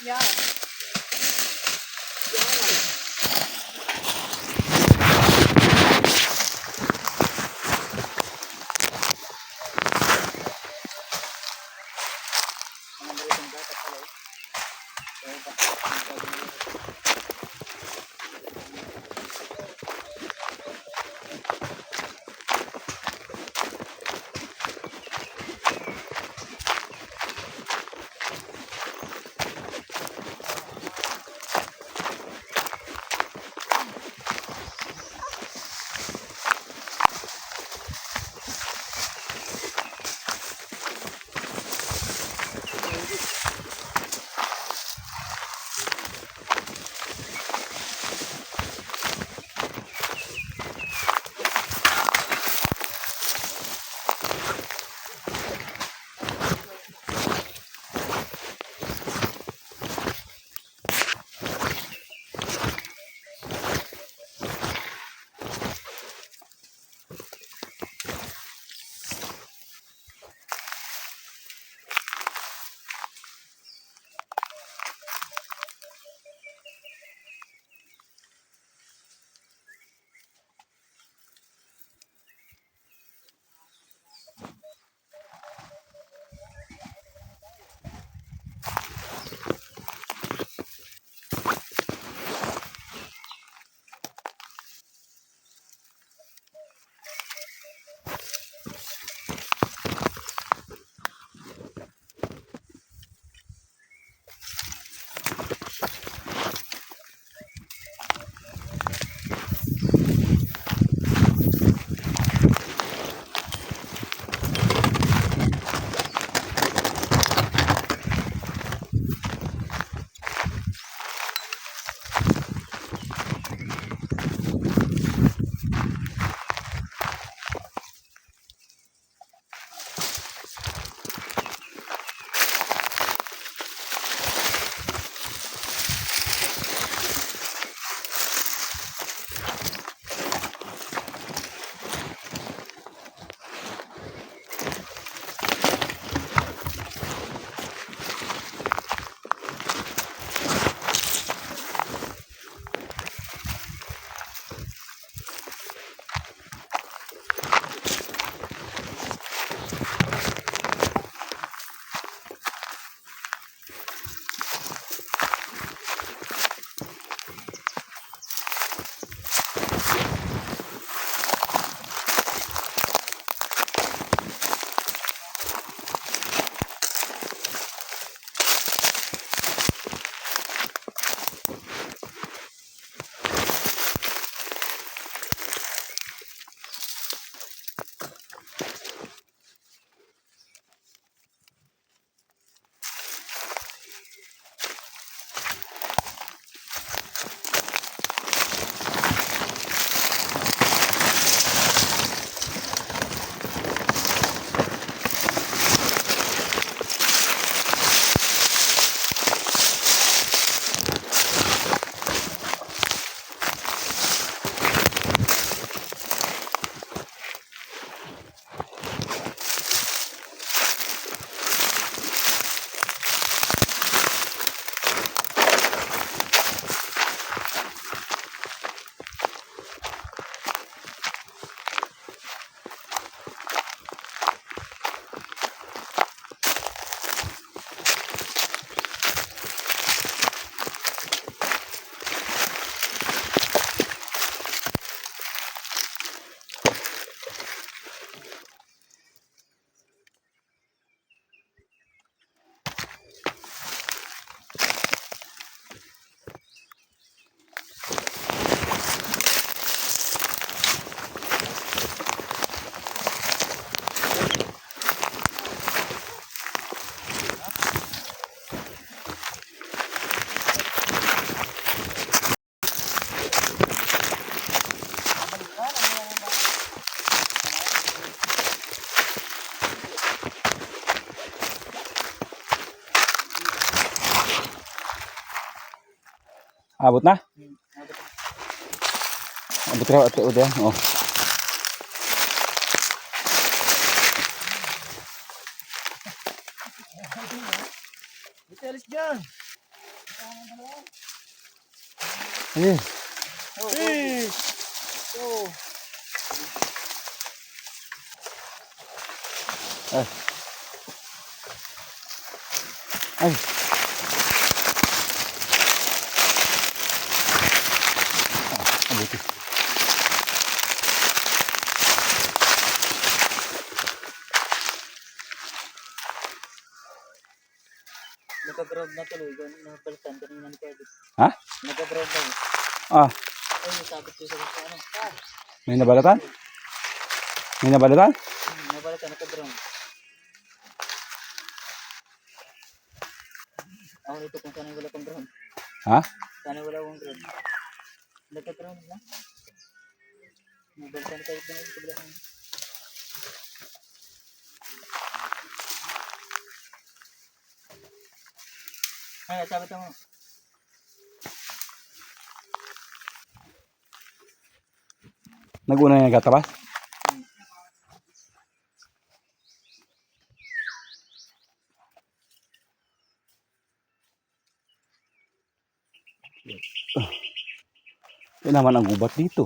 Yeah. Abot na? Abot raw ate udah. Oh. Italis dyan. Ayun. Ay. Ay. Mabuti. Nagka-ground na tuloy. Ganun na balikan. Ganun na nagka-edit. Ha? Nagka-ground na. Ah, Ay, sabit ko sa ano. may nabalatan? May nabalatan? Nabalikan. Nagka-ground. Ako nito kung sanay wala pang ground. Ha? Sanay wala pang ground. Nagka-ground na. Nabalikan kayo na yung kabila. Ay, sabit mo. Nag-una yung nagkatabas? Yan naman ang gubat dito.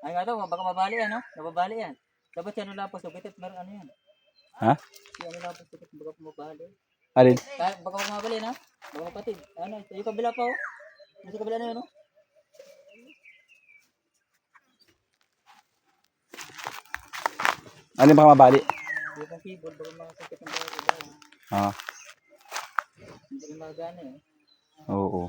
Ay nga daw, baka mabali yan, no? Nababali yan. Dapat si ano lang po, sugit at meron ano yan. Ha? Si ano lang po, sugit, baka mabali. Alin? Kaya, baka mabali na. Baka mapatid. Ano, yung kabila pa, oh. Yung kabila na yun, oh. Alin baka mabali? Yung pang keyboard, baka makasakit ang baka. Ah, Hindi rin magana, eh. oo.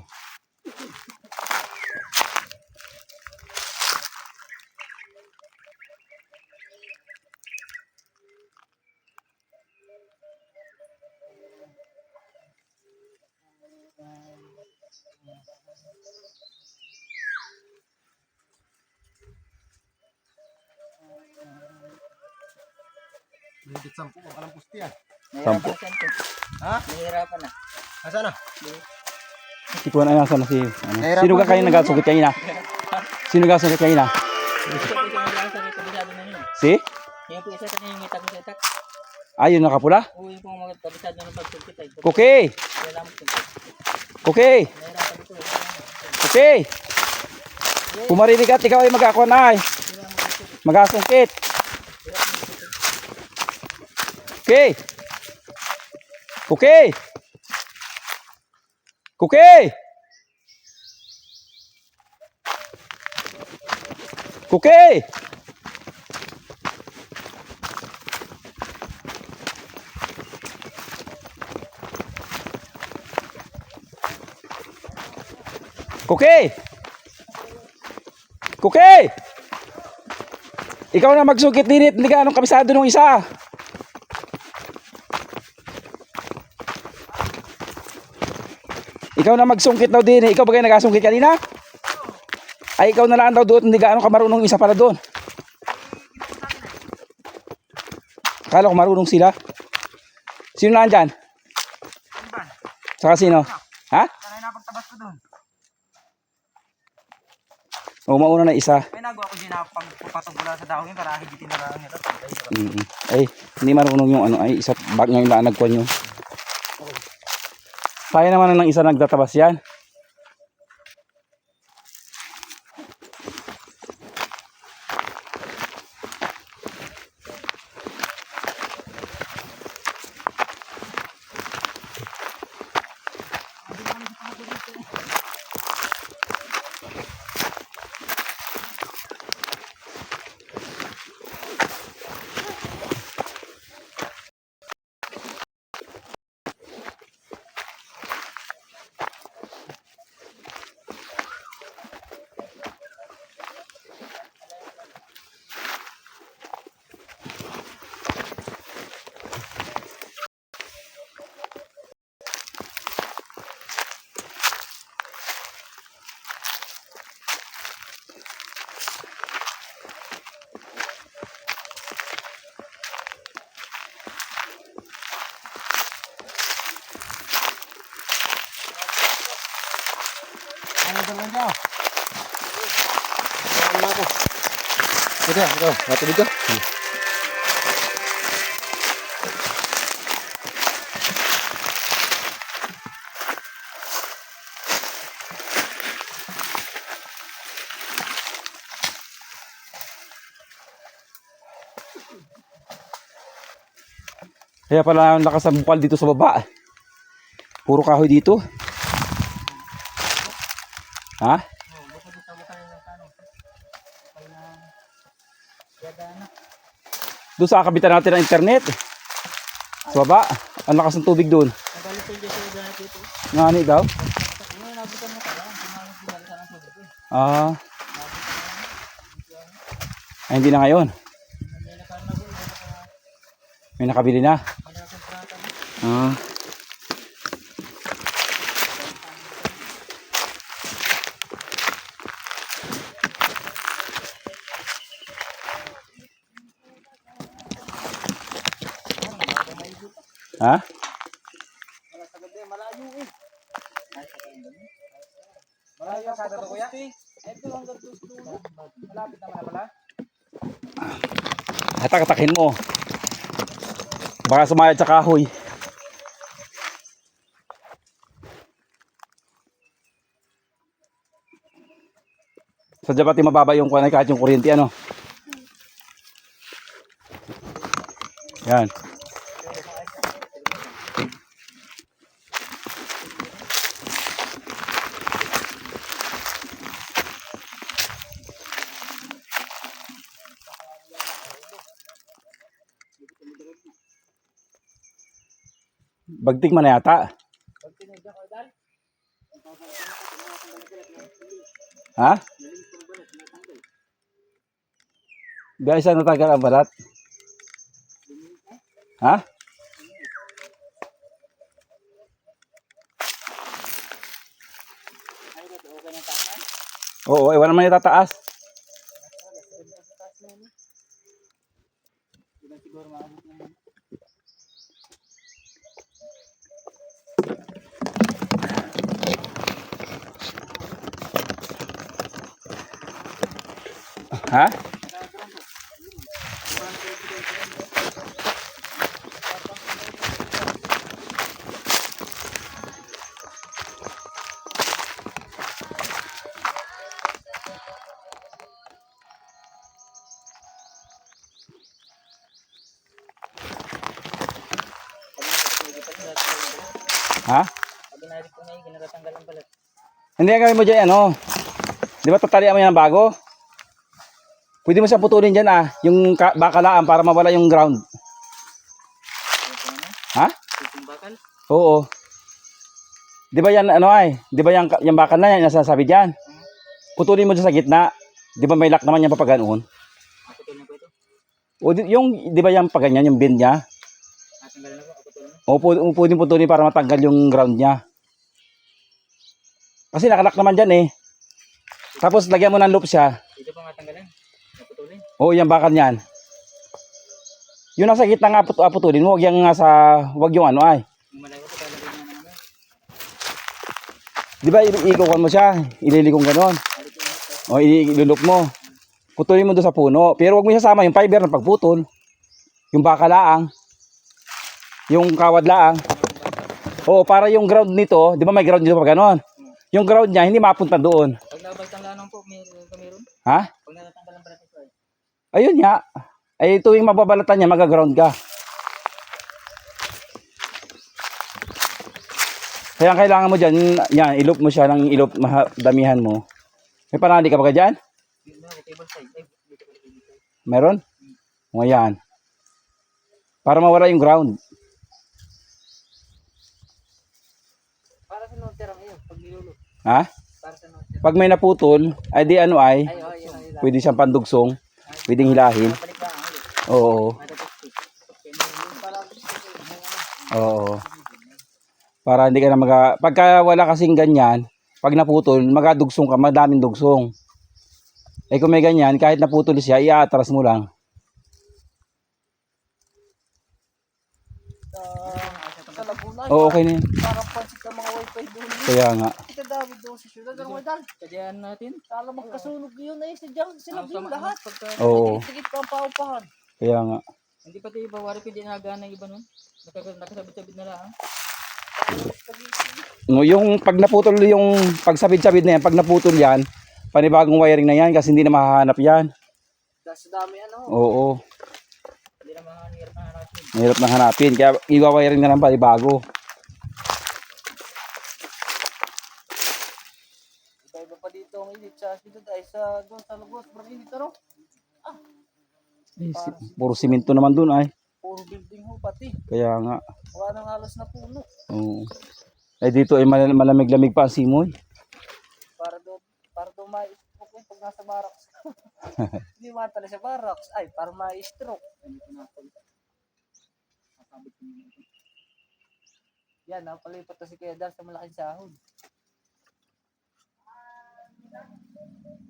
Higit 10, alam pusti yan. Nahirapan na siya ito. Ha? Nahirapan na. Asa na? Si Kuan ay nasa na si ano? Sino ka kayo nagasugit kanina? Sino nagasugit kanina? Yung isa po siya nagkakasakit, kabisado na yun. Si? Yung po isa kanina yung itak ko sa itak. Ayun nakapula? Oo, yung pong mga kabisado ng pagsugkit ay. Kuki! Kaya lamang sugkit. Kuki! Nahirapan ito, eh. Kuki! Pumarinig at ikaw ay magkakuan ay. Magasungkit. Kuki! Kuki! Kuki! Kuki! Kuki! Kuki! Ikaw na magsugit din it, hindi ka anong kabisado nung isa. Ikaw na magsungkit daw din, ikaw ba kayo nagasungkit kanina? Ay ikaw na lang daw doon, hindi ka anong kamarunong isa para doon. Akala ko marunong sila. Sino na andyan? Saka sino? Ha? Sanay na pagtabas ko doon. O mauna na isa. May nagawa ko din na pagpapatog mula sa dahon yun para higitin na lang nito. Ay, hindi marunong yung ano, ay isa bag niya yung naanagkuhan nyo. Kaya naman ng isa nagtatabas yan. Ano ito lang daw? Ito, matulog ka. Kaya pala ang lakas ng bukal dito sa baba. Puro kahoy dito. Ha? Doon sa kabitan natin ng internet. Sa baba. Ang lakas ng tubig doon. Ngani daw? Ah. Ay, hindi na ngayon. May nakabili na. Ah. Ha? Malayo sa dito kuya? Malapit naman na pala. Hatak-hatakin mo. Baka sumayad sa kahoy. Sadya pati mababa yung kuwanay kahit yung kuryente ano. Yan. Bagtik man na yata. Ha? Biya isa natagal ang balat. Ha? Oo, wala naman yung tataas. Ha? Ha? Pag ko ngayon, ginatanggal ang balat. Hindi ang gawin mo dyan, ano? Di ba tatalian mo yan ng bago? Pwede mo siyang putulin dyan yung bakalaan para mawala yung ground. Ha? Yung bakal? Oo. Di ba yan, di ba yung bakal na yan, nasasabi dyan? Putulin mo dyan sa gitna. Di ba may lock naman yan papaganoon? Putulin ko ito. O, di ba yung paganyan, yung bend niya? Natanggalan ako, putulin mo. O, pwede putulin para matanggal yung ground niya. Kasi nakalock naman dyan eh. Tapos lagyan mo ng loop siya. Ito pa matanggalan. Naputulin. Oo, yung bakal niyan. Yung nasa gitna nga putulin mo, wag yung yung Yung malayo ko, talagay niya naman. Di ba iikukan mo siya, ililikong ganon. O ilulok mo. Putulin mo doon sa puno. Pero wag mo isasama yung fiber ng pagputol. Yung bakal laang. Yung kawad laang. Oo, para yung ground nito, di ba may ground dito pa ganon? Yung ground niya, hindi mapunta doon. Pag nabatanggalan po, meron. Ha? Pag natatanggalan balat ito ay. Ayun nga. Ay tuwing mababalatan niya, mag-ground ka. Kaya ang kailangan mo dyan, yan, ilop mo siya ng ilop, damihan mo. May panali ka ba dyan? Table side. Ay, dito ko table side. Meron? O yan. Para mawala yung ground. Para sa noter ang iyo, pag nilulot. Ha? Para sa noter. Pag may naputol, ay di Ay, oh, yun ang pwede siyang pandugsong. Pwedeng hilahin. Balik ba ang ulit? Oo. Matatapos. Para Oo. Para hindi ka na pagka wala kasing ganyan, pag naputol, magadugsong ka, madaming dugsong. Eh kung may ganyan, kahit naputol siya, iaatras mo lang. sa Laguna. Oo, okay na yun. Parang pansit ng mga wifi doon. Kaya nga. Ito dami doon sa syudad. Ano Idol? Kadyahan natin. Kala magkasunog yun eh. Sadyang sila Ang din sama lahat. pagka Oo, Tigit pa ang paupahan. kaya nga. hindi pati iba wari ko di nagana yung iba nun. Nakasabit-sabit na lang. No, yung pag naputol yung pagsabit-sabit na yan, pag naputol yan, panibagong wiring na yan kasi hindi na mahahanap yan. Dahil sa dami ano. Oo, Hindi na mahirap na natin. mahirap na hanapin. Kaya iwa-wiring na lang panibago. Iba-iba pa dito ang init sa syudad ay sa doon sa lubos. Parang init ano? Eh, puro simento naman dun ay. Puro building ho pati. Kaya nga. Wala nang halos na puno. Oo. Eh dito ay malamig-lamig pa ang simoy. Para doon ma-stroke yun pag nasa barracks. Hindi matala sa barracks. Ay, para ma-stroke. Yan, napalipat na si Kuya Dar sa malaking sahod.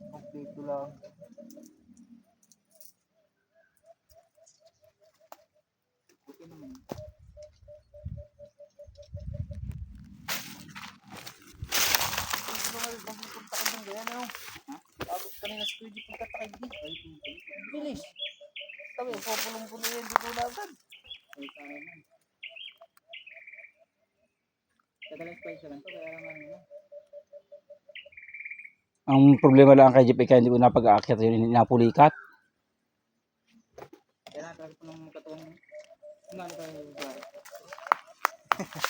Okay, ko lang. Okay naman. Hindi ko naman magpunta ka doon ganyan ano. Tapos kanina sa studio pagkatakay di. Bilis. Sabi, pupulong-pulo yan. Di ko na agad. Ay, kaya na. Kadalas pa isa lang to, kaya naman ano. Ang problema lang kay Jeep ay kaya hindi ko napag-aakyat yun, napulikat. Kaya nakakal ko ng katawan mo. Umano kayo ba?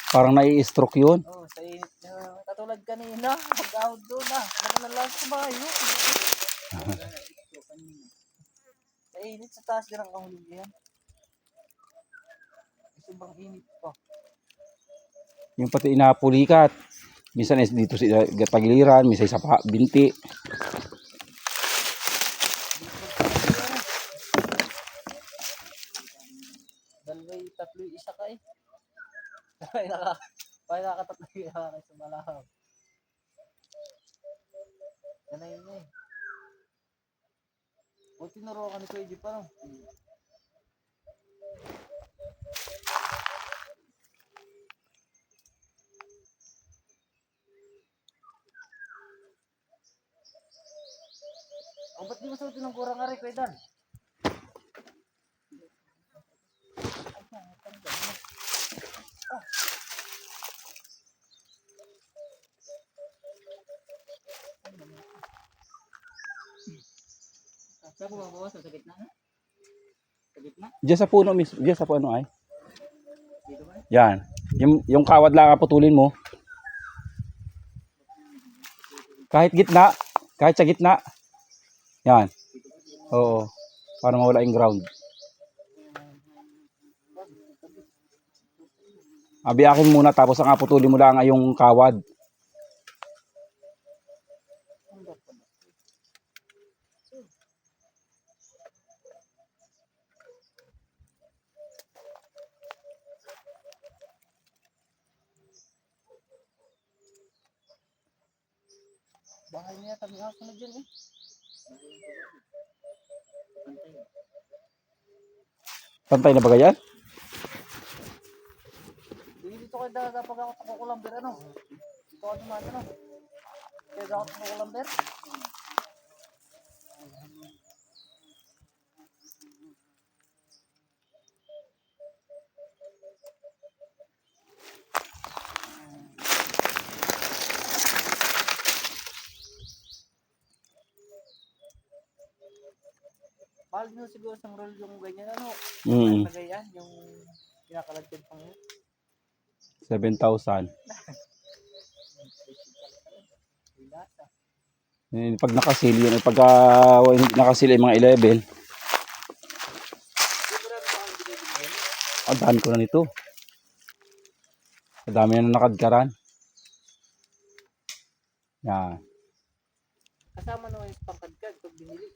Parang nai-stroke yun. Oh, sa init na. Katulad kanina. Pag-out doon na. Naman na lang sa bayo. Sa init sa taas din ang kahulog yan. Kasi bang init pa. Yung pati inapulikat. Minsan is dito sa tagiliran, minsan sa binti. Dalaway, tatlo'y isa ka eh. Ay nakakatatlo'y isa ka sa malahaw. Yan na yun eh. O tinuro ka ni Kuya Jeep ano? O ba't di mo suotin ng kurang ari Kuya Dan? Saan ko babawas? Sa gitna na? Sa gitna? Diyan sa puno mismo, diyan sa puno ay. Dito ba? Yan. Yung kawad lang putulin mo. Kahit gitna, kahit sa gitna. Yan. Oo. Para mawala yung ground. Abiyakin muna tapos ang putulin mo lang ay yung kawad. Bahay niya, tabi ako na dyan eh. Pantay. Pantay na ba yan? Dito kayo dahil pag ako takukulamber ano? Dito ako naman ano? Kaya ako takukulamber? Mahal din siguro sa roll yung ganyan ano? Tagayan, yung pinakalagyan pang yun. 7,000. Lasa. Pag nakasil yun, pagka nakasil ay mga 11. Ang dami ko na nito. Ang dami na nakadkaran. Yan. Kasama naman yung pangkadkad pag binili.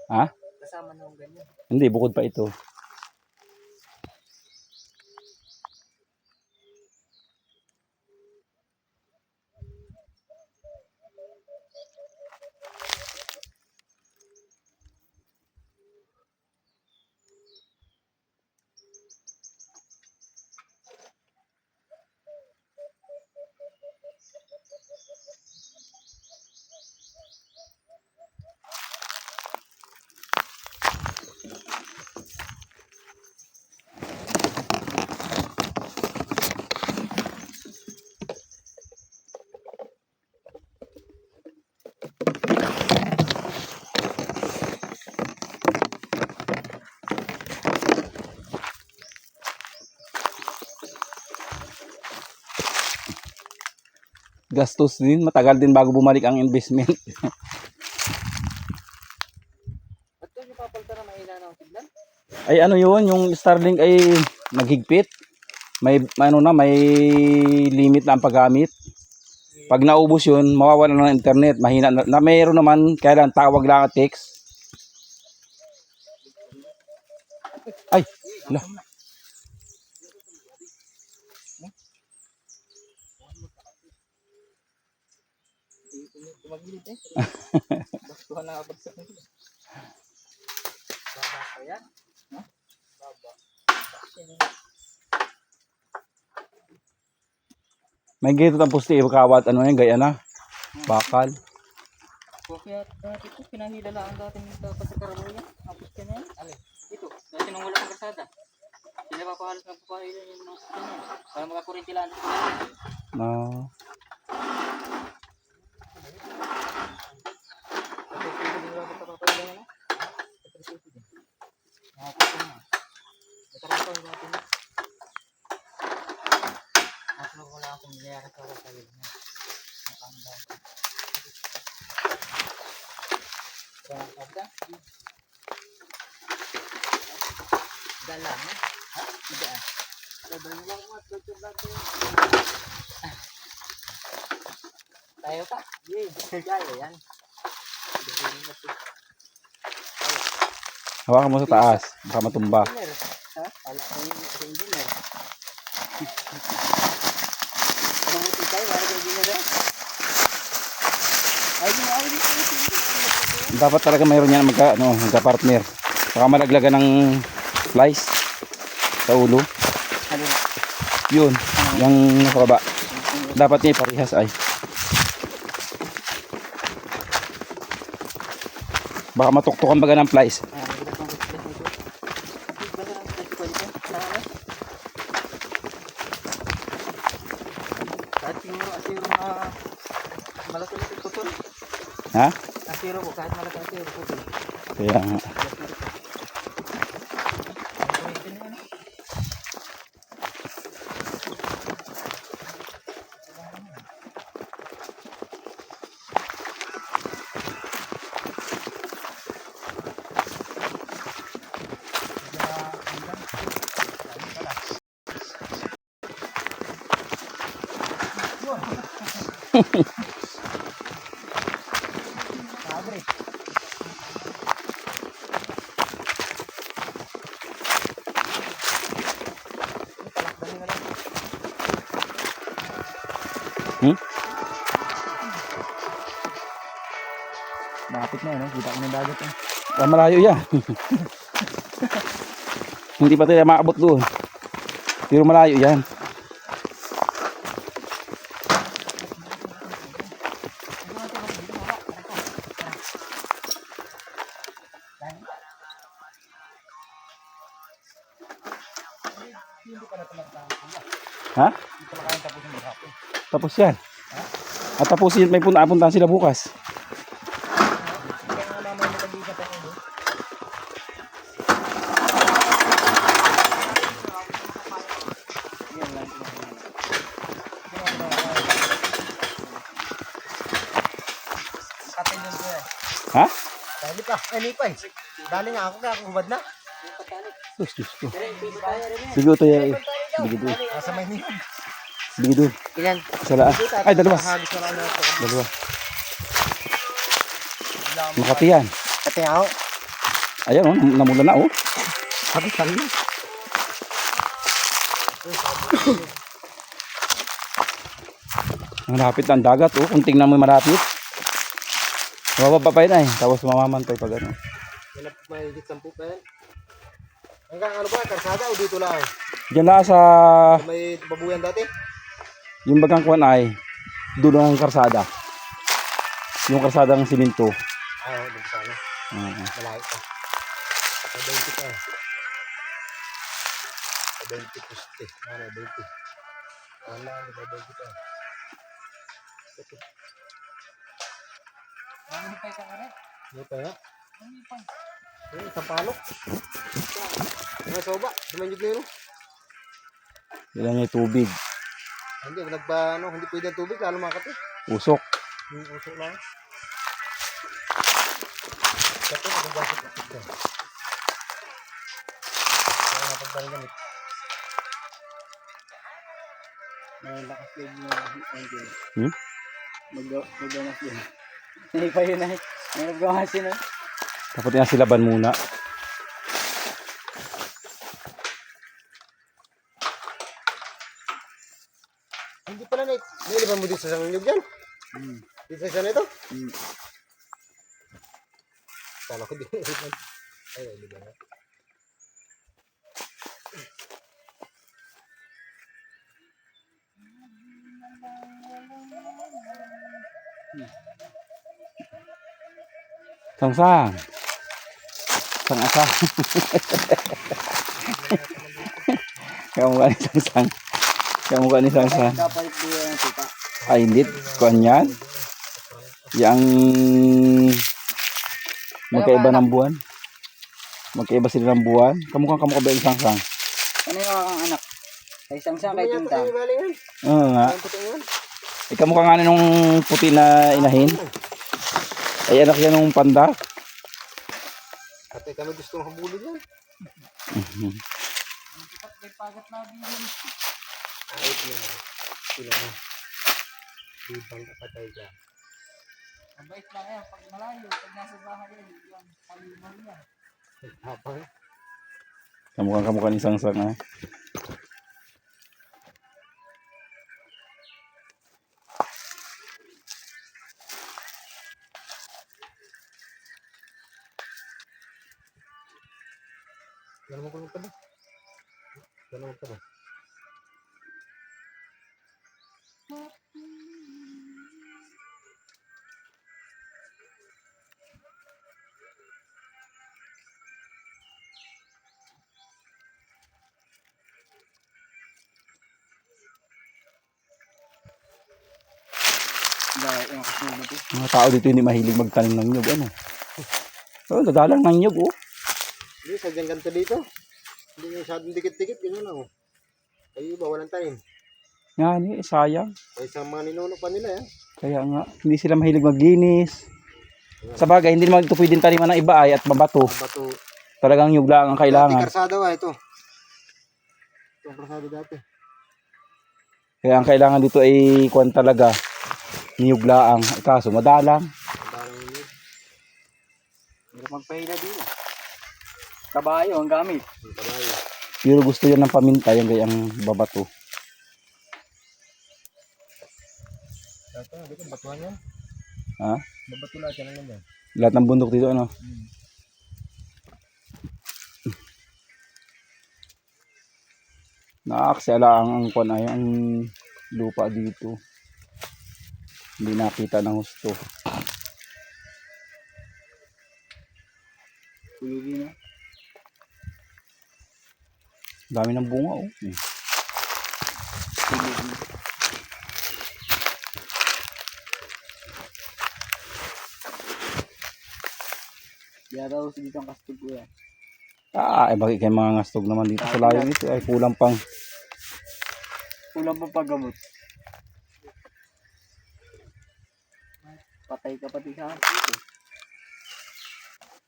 Ha? Kasama naman ganyan. Hindi, bukod pa ito. gastos din. Matagal din bago bumalik ang investment. Ba't doon yung papalta na mahina ng signal? Ay ano yun, yung Starlink ay naghigpit. May limit na ang paggamit. Pag naubos yun, mawawala na ng internet. Mahina na mayroon naman, kaya lang tawag lang at text. Ay, hala. Tumagilid eh. Bastuhan na abad sa kanila. Baba pa yan. Ha? Baba. May gito ang pusti, kawat, ano yan, gaya na. Bakal. Kaya dati ito, pinahila lang dati dapat sa karabaw yan. Tapos ka na yan. Ito, dati nung wala pang kasada. Sila papahalos magpapahila yung mga sasya niya. Para makakurinti lang sa kanila. Na Dalang eh. Ha? Tidak. Tayo pa. Tayo yan. hawakan mo sa taas, baka matumba. Engineer. Ha? Ala ko yung engineer. Mabuti tayo, wala ka engineer eh. Ay, di mo Dapat talaga mayroon yan magka-partner. Baka malaglagan ng flies sa ulo. Ano? Yun, yung nasa baba. Dapat niya parehas ay. Baka matuktukan baga ng flies. Kahit yung asiro na malaki-laki putol. Ha? Asiro ko, kahit malaki asiro putol. Kaya nga. Bakit na yun, kita ko ng dagat eh. Malayo yan. Hindi pa tayo maabot doon. Pero malayo yan. Ha? Tapos yan. At tapos yan, may punta sila bukas. Ha? Dali pa. Ay, lipay. Dali nga ako. Kaya ako hubad na. Sus, Diyos ko. Sige ito yan. Sige doon. Nasa may niyan. Sige doon. Ilan? Salaan. Ay, dalawa. Hagis na lang na ito. Dalawa. Makati yan. Kati ako. Ayan o, namula na o. Hagis na lang. Ang lapit ng dagat o. Kung tingnan mo yung malapit. Mababa pa yun ay. Tapos mamamantay pag ano. May higit 10 pa yan. Hanggang ano ba? Karsada o dito lang? Diyan lang sa May babuyan dati? yung bagang kuwan ay dulo ng karsada. Yung karsada ng siminto. Oo, dito sana. Malayo pa. Sa 20 pa. Sa 20 puste. Ano, 20. Wala, ano ba 20 pa. Ano pa yung karet? Ano pa nga? Isang palok. Ano soba? Sumanjog na yun. Yan yung tubig. Hindi, hindi pwede ang tubig, lalo makati. Usok. Yung usok lang. Kasi nagbagasok ako dyan. Kaya napagpalingamit. Malakas din mo. Hmm? Maggamas din. Hindi pa yun ay. May naggamas yun ay. Dapat nga silaban muna. Hindi pala na, nailiban mo dito sa sangnyog yan? Dito sa isa na ito? Kala ko din. Ay, nailiban na. Sangsang. Sang-asa. Kamukha ni Sangsang. Kamukha ni Sangsang. Kapalit din yung tupa. Ay, hindi. Kuhan yan. Yang magkaiba ng buwan. Magkaiba sila ng buwan. Kamukha ba yung Sangsang? Ano yung kakang anak? Ay Sangsang kay Tintang. Oo nga. Ang puti yun. Eh, kamukha nga nung puti na inahin. Ay, anak yan nung panda. At kami gusto ng habulin yan. Mhm. Ang tupat kay pagat na bihin. Ayot niya. Sila na. Ibang kapatay ka. Mabait lang yan. Pag malayo, pag nasa bahay yan, yung palimaw niya. Habang. Kamukha ni Sangsang ha. Gano'n mo kulong ka ba? Gano'n ka ba? Dahil yung kasunod ito. Mga tao dito hindi mahilig magtanim ng nyug. Ano? Oh, dadalang ng nyug oh. Hindi, sadyang ganito dito. Hindi nga masyadong dikit-dikit. Ganyan na oh. Ay iba, walang tanim. Yan eh, sayang. Kaya sa mga ninuno pa nila yan. Kaya nga, hindi sila mahilig maglinis. Sa bagay, hindi naman ito pwedeng taniman ng iba ay at mabato. Bato. Talagang nyug lang ang Dati kailangan. karsada wa ito. Ito ang karsada dati. Kaya ang kailangan dito ay kuwan talaga. Niyog laang. Kaso madalang. Parang yun. Hirap magpahila dito. Kabayo ang gamit. Ang kabayo. Pero gusto yan ng paminta yung gayang babato. Ito, dito, batuhan yan. Ha? Babato lahat yan lang yan. Lahat ng bundok dito ano? Naaksela ang kuwan ay ang lupa dito. Hindi nakita ng husto. Kulugin na. Dami ng bunga oh. Kulugin na. Yara ko dito ang kastog ko yan. Ah, bakit kayo mga ngastog naman dito sa layong ito ay kulang pang Kulang pa paggamot. Patay ka pati sa akin dito.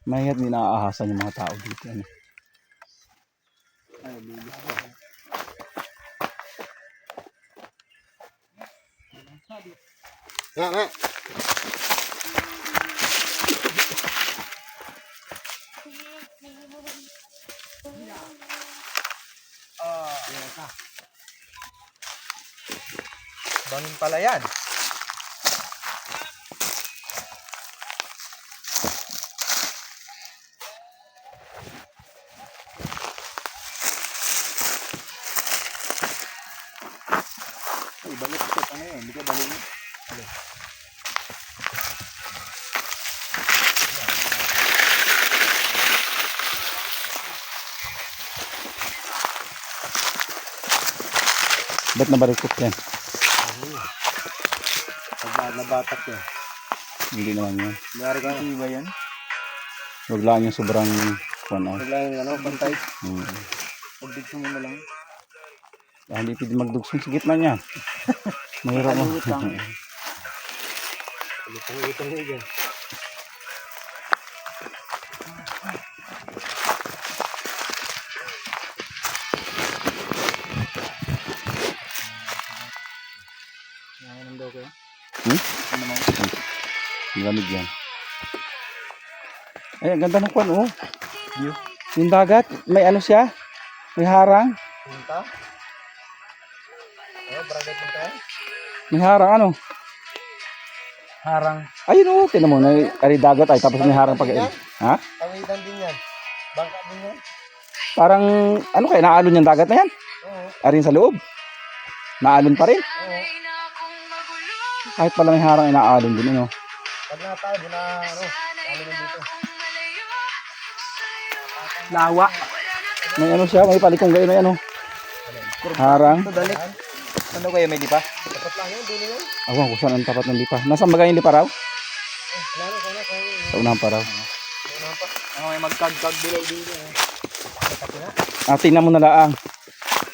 mahirap din naaahasan yung mga tao dito. Ano? Ay, lilis pa. Nga, nga. Bangin pala yan. Ay, balik ito. Ano yun? Hindi ka balik. Ba't nabarikot yan? Pag nabatak yan. Hindi naman yan. Dari ka iba yan? Huwag lang yung sobrang kuwan ay. Pag lang ano, pantay. Hmm. Pagdigso mo na lang. Hindi pwede magdugsong sa gitna niya. Mahirap mo. Lutang-lutang mo dyan. Nanginom daw kayo. Ano mo? Lamig yan. Ay, ang ganda ng kwan, oh. Yung dagat, may ano siya? May harang. Punta? Barangay Punta? May harang, ano? Harang. Ayun, oh. Tinan mo, ay dagat ay, tapos may harang pag... Ha? Tawidan din yan. Bangka din yan. Parang, ano kaya, naalon yung dagat na yan? Oo. Arin sa loob. Naalon pa rin. Oo. Kahit pala may harang, inaalon din, ano? Pag na tayo, ano na dito. Lawa. May ano siya, may palikong gayon na yan, oh. Harang. Dali. Ano kayo, may lipa? Dapat lang yun, dulo yun. Awan ko saan ang tapat ng lipa. Nasaan ba yung lipa raw? Wala na, sana. Sa unahan pa raw. Ano pa? Ano may magkag-kag bilaw dito. Tingnan mo na laang.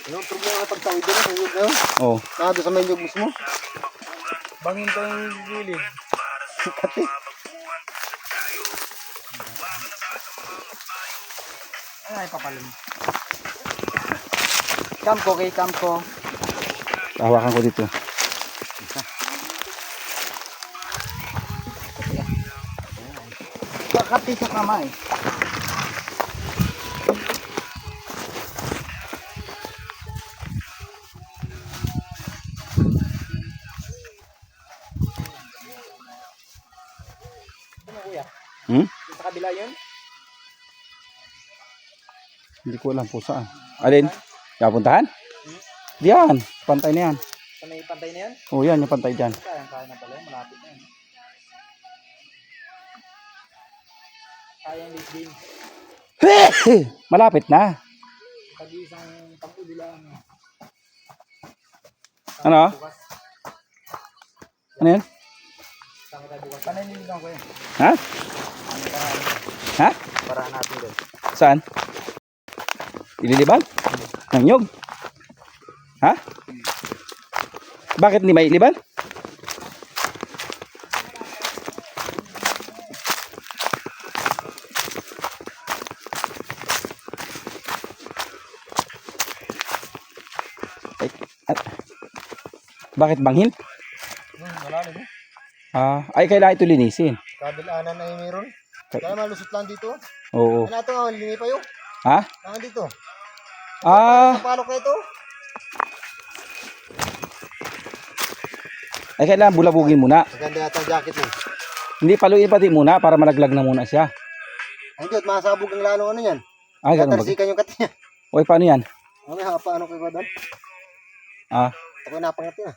Yung problema kapag tawid doon, yung yug yun. Oh. Nado sa may yug mismo. Bangin pa yung gilid. Kati. Ano ay papalim? Kamko kay kamko. Hawakan ko dito. Kati sa kamay. Sa kabila yun? Hindi ko alam po saan. Alin? Kapuntahan? Diyan. Pantay na yan. Sa may pantay na yan? Oh, yan. Yung pantay dyan. Kaya na pala yun. Malapit na yun. Sayang late game. Malapit na. Pag-isang pag-uli lang. Ano? Ano yan? Pananiligan ko yun. Ha? Ha? Para natin doon. Saan? Ililiban? Ng nyog? Ha? Bakit hindi may iliban? Ay, bakit banghin? Malalim eh. Ay kailangan ito linisin. Kabilaanan na yung meron. Kaya malusot lang dito. Oo. Ano ito nga, lini pa yun. Ha? Dito. Ah, Napalok na ito. ay kailangan bulabugin muna. Maganda yata ang jacket mo. Hindi, paluin pati muna para malaglag na muna siya. Ay, Diyot, masabog ang lalong ano yan. Ay, ganun ba? Tatarsikan yung katinya. Oy, paano yan? Ano yung paano kayo doon? Ah, Ako napangat yun ah.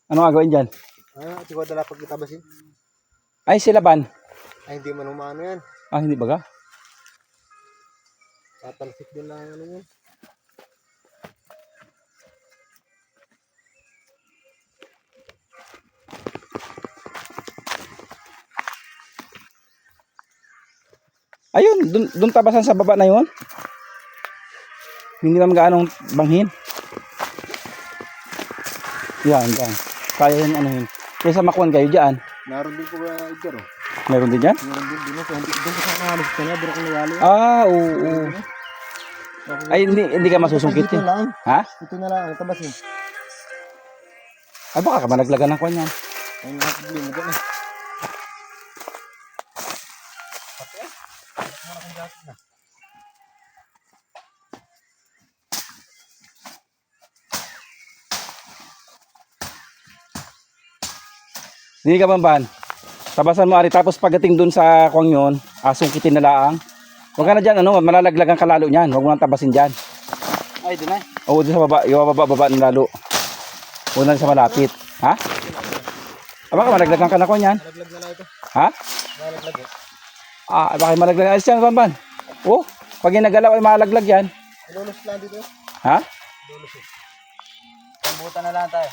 ano gagawin dyan? Ah, siguro dala pag itabasin. Ay, silaban. Ay, hindi man umano yan. Ah, hindi baga? Tatalsik din lang ano yun. Ayun, dun tabasan sa baba na yun. Hindi naman gaanong banghin. Yan, yan. Kaya yung ano yun. Kaysa makuhan kayo dyan. Naroon din ko ba Edgar oh. Meron din dyan? Meron din din ko. Doon ko sa nakalis ka na. Doon ko nayalo. Ah, oo. Ay, hindi ka masusungkit Ito yun. lang. Ha? Ito na lang. Tabasin. Ay, baka ka managlagan ng kwan yan. Ay, nakaproblema dyan eh. Hindi ka bamban. Tabasan mo ari tapos pagdating dun sa kwang yun, sungkitin na laang. Huwag ka na dyan, ano, malalaglag ang kalalo niyan. Huwag mo nang tabasin dyan. Ay, doon ay. Oo, dun sa baba, yung baba ng lalo. Huwag na sa malapit. Ha? Baka malaglagan ka na kwang yan. Nalaglag na lang ito. Ha? Nalaglag eh. Baka malaglag. Ayos yan, bamban. Oh, pag ginagalaw ay malaglag yan. Lulus lang dito. Ha? Lulus eh. Pambutan na lang tayo.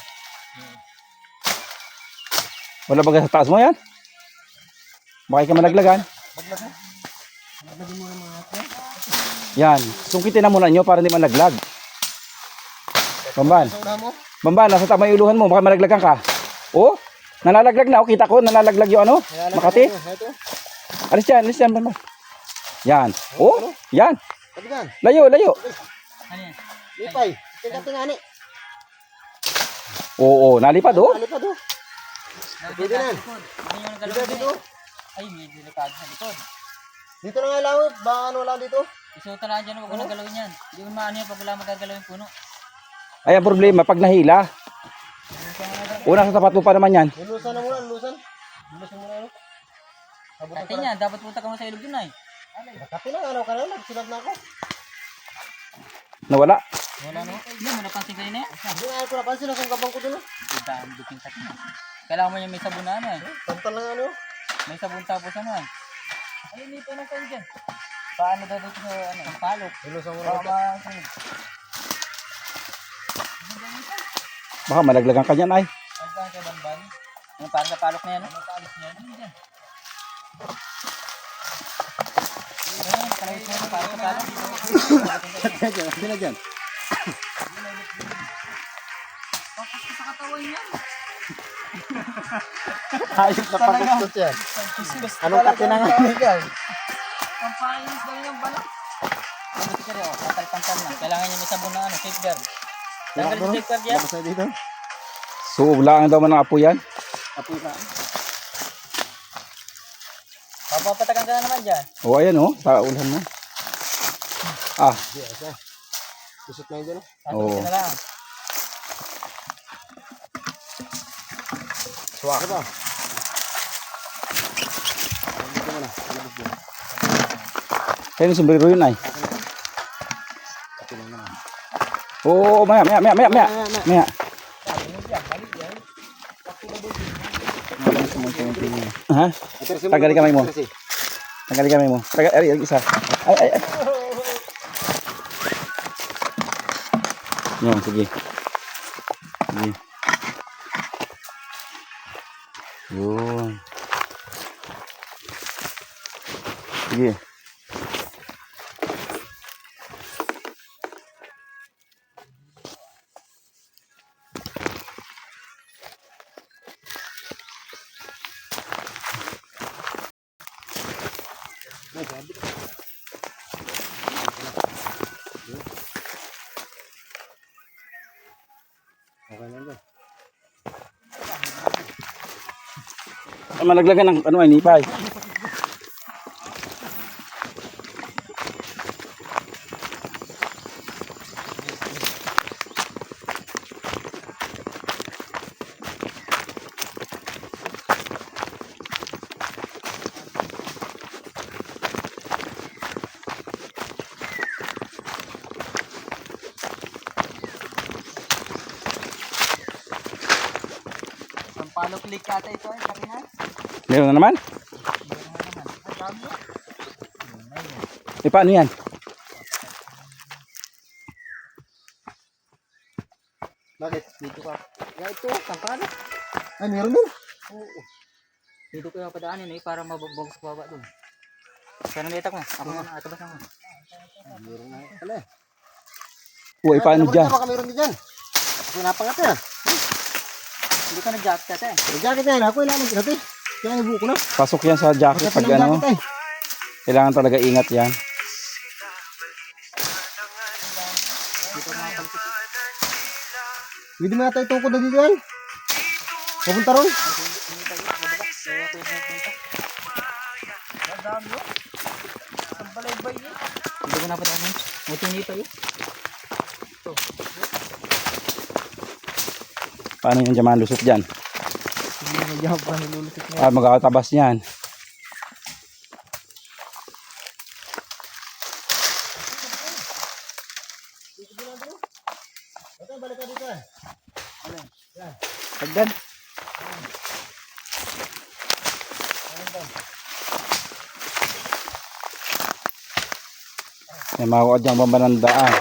Wala ba sa taas mo yan? Baka ka malaglagan. Maglag mo. Maglagin mo ng mga ito. Yan. Sungkitin na muna nyo para hindi malaglag. Bamban. Sa una mo. Bamban, nasa tama yung uluhan mo. Baka malaglagan ka. Oh, nalalaglag na. Oh, kita ko, nalalaglag yung ano. Makati. Ito. Alis dyan, Bamban. Yan. Oh, yan. Sabi kan. Layo. Ano yan? Lipay. Tingkat tingani. Oo, nalipad oh. Alipad oh. Pwede na. Ano yung Dito, nagalaw dito. Ay, may delikado sa likod. Dito na nga ilawit. Baka ano lang dito. Isuot na lang dyan, huwag mo nagalawin yan. Hindi mo maano yan pag wala magagalaw yung puno. Ay, ang problema, pag nahila. Una sa tapat mo pa naman yan. Lulusan na muna, lulusan. Lulusan muna ano. Abutan ko Atin lang. yan, dapat punta ka mo sa ilog dun ay. Nakati na, ano ka na, nagsunod na ako. Nawala. Wala no? Hindi mo napansin kanina yan. Hindi nga ko napansin, nasang kabang ko dun. Ang dami dupin sa kanya. Kailangan mo yung may sabon na ano eh. Tantan lang ano. May sabon tapos ano eh. Ayun, dito na kayo dyan. Paano daw dito sa ano? Ang palok. Lulusan mo Baka na. masunod. Baka malaglagan ka dyan ay. Pagkaan ka banban. Yung parang sa palok na yan. Ano palok na yan? Ano dyan? Ayan, kalawit na yan. Parang sa palok. Sila dyan. Sa katawan yan. Ayos na pagkustos yan. Anong katinangan yan? Ang painis daw yung balak. Ang buti ka rin, tatalpantan na. Kailangan niya may sabon na ano, safeguard. Tanggal yung safeguard yan. Labas na dito. So, ulaan daw man ng apo yan. Apoy na. Papapatakan ka na naman dyan. O, ayan oh, sa ulan mo. Ah, Yes, ah. Lusot na yun dyan. Oo. Na lang. Suwa ka ba? Dito mo na. Labas dyan. kaya yung sombrero yun ay. Atin lang naman. Oo, maya. Maya. Ha? Tagali kamay mo. Tagali kamay mo. Ay, isa. Ay. Yan, sige. Yun. Sige. Okay na yun. Malaglagan ng ano ay nipay. Ang palok lake ata ito ay sabi na. Meron na naman? Ang dami. Eh, paano yan? Bakit? Dito ka. Ya ito, ang palok. Ay, meron din. Oo. Dito ko yung padaanin eh para mababog sa baba doon. Sana nita ko. Ako nga atabas ako. Meron na. Kala. Uy, paano dyan? Baka meron din dyan. Ako napangat yan. Hindi ka nag-jacket eh. May jacket yan. Ako ilangan dati. Kaya yung buko na. Pasok yan sa jacket pag ano. Jacket, Kailangan talaga ingat yan. Pwede mo natin itungkod na dito yan. Papunta ron. Ang dami yun. Ang balay-bay eh. Hindi ko napadaanin. May tinita yun. Paano yung dyan lusot dyan? Hindi na magyahap pa nilulusit niya. Ah, magkakatabas yan. Ito, balik ka dito eh. Pagdan. May mawag dyan bambanandaan.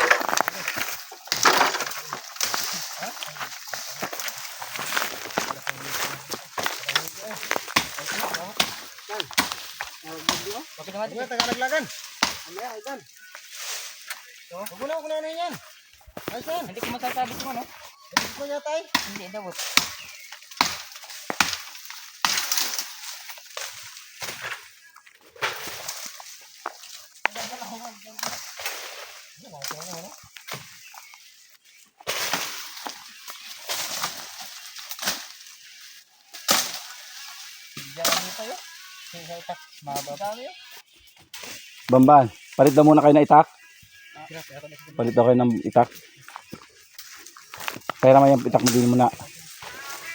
Bakit naman? Sige, tagalaglagan. Ano yan, Idan? Huwag mo na yan. Ay, saan? Hindi ko masasabit yung ano. Hindi ko yata eh. Hindi, dawot. Diyan kami tayo. Sa itak. Mahaba pa yun. Bamban, palit daw muna kayo ng itak. Hirap, ako na sa Palit daw kayo ng itak. Kaya naman yung itak mo din muna.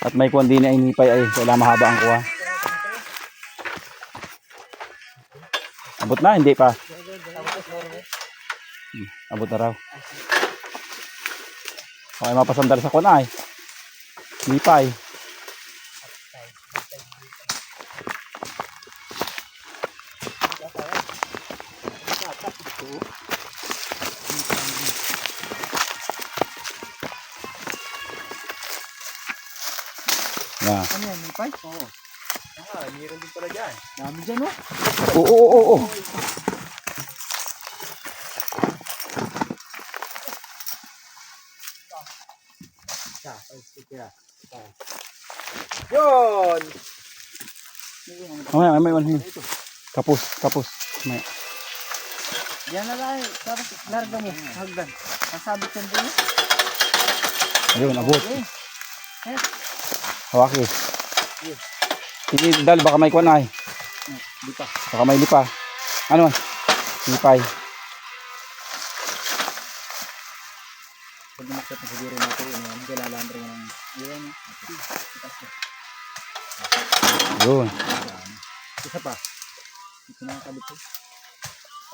At may kuwan din ay hinipay ay kailangan mahaba ang kuha. Abot na, hindi pa. Abot na raw. Okay, mapasandal sa kuwan ay. Hinipay. Yeah. Ano yan? May pipe? Oo. Meron din pala dyan. Dami dyan oh. Oo, oo, oo. Yun! Mamaya, may one. Kapus, kapus. Mamaya. Yan na lang. Tapos larga mo. Hagdan. Kasabit yan din. Ayun, abot. Okay. Hawaki. Sige, dal, baka may kuwan ay. Lipa. Baka may lipa. Ano? Lipay. Pag umakit na siguro natin yun. Kailangan rin ng... Ayan. Yun. Isa pa. Ito na nakabit ko.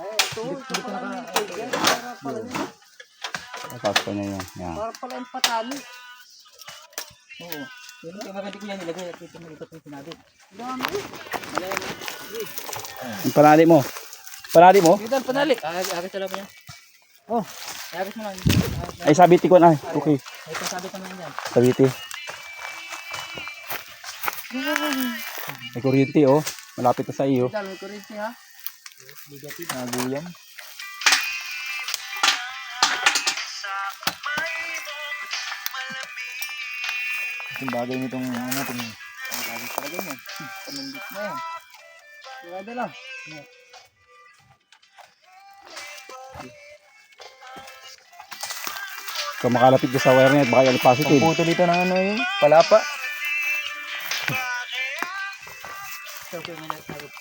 Ay, ito. Ito na nakabit. Taas pa niya yun. Yan. Para pala yung patali. Oo. Pero kaya maganda ko yan nilagay at ito mo ito yung sinabit. Dami. Malayan mo. Yung panali mo. Panali mo? Dito ang panali. Agad sa laban yan. Oh. Agad mo lang. Ay, sabiti ko na. Okay. Ito sabit naman yan. Sabiti. May kuryente oh. Malapit na sa iyo. Dito may kuryente ha. Negative. Naguyam. Yung bagay nitong ano itong ang bagay talaga yan. Panundit na yan. Sigurado lang. Kung makalapit ka sa wire net, baka yung positive. Puto dito ng ano yung palapa. Okay, may nagsagot.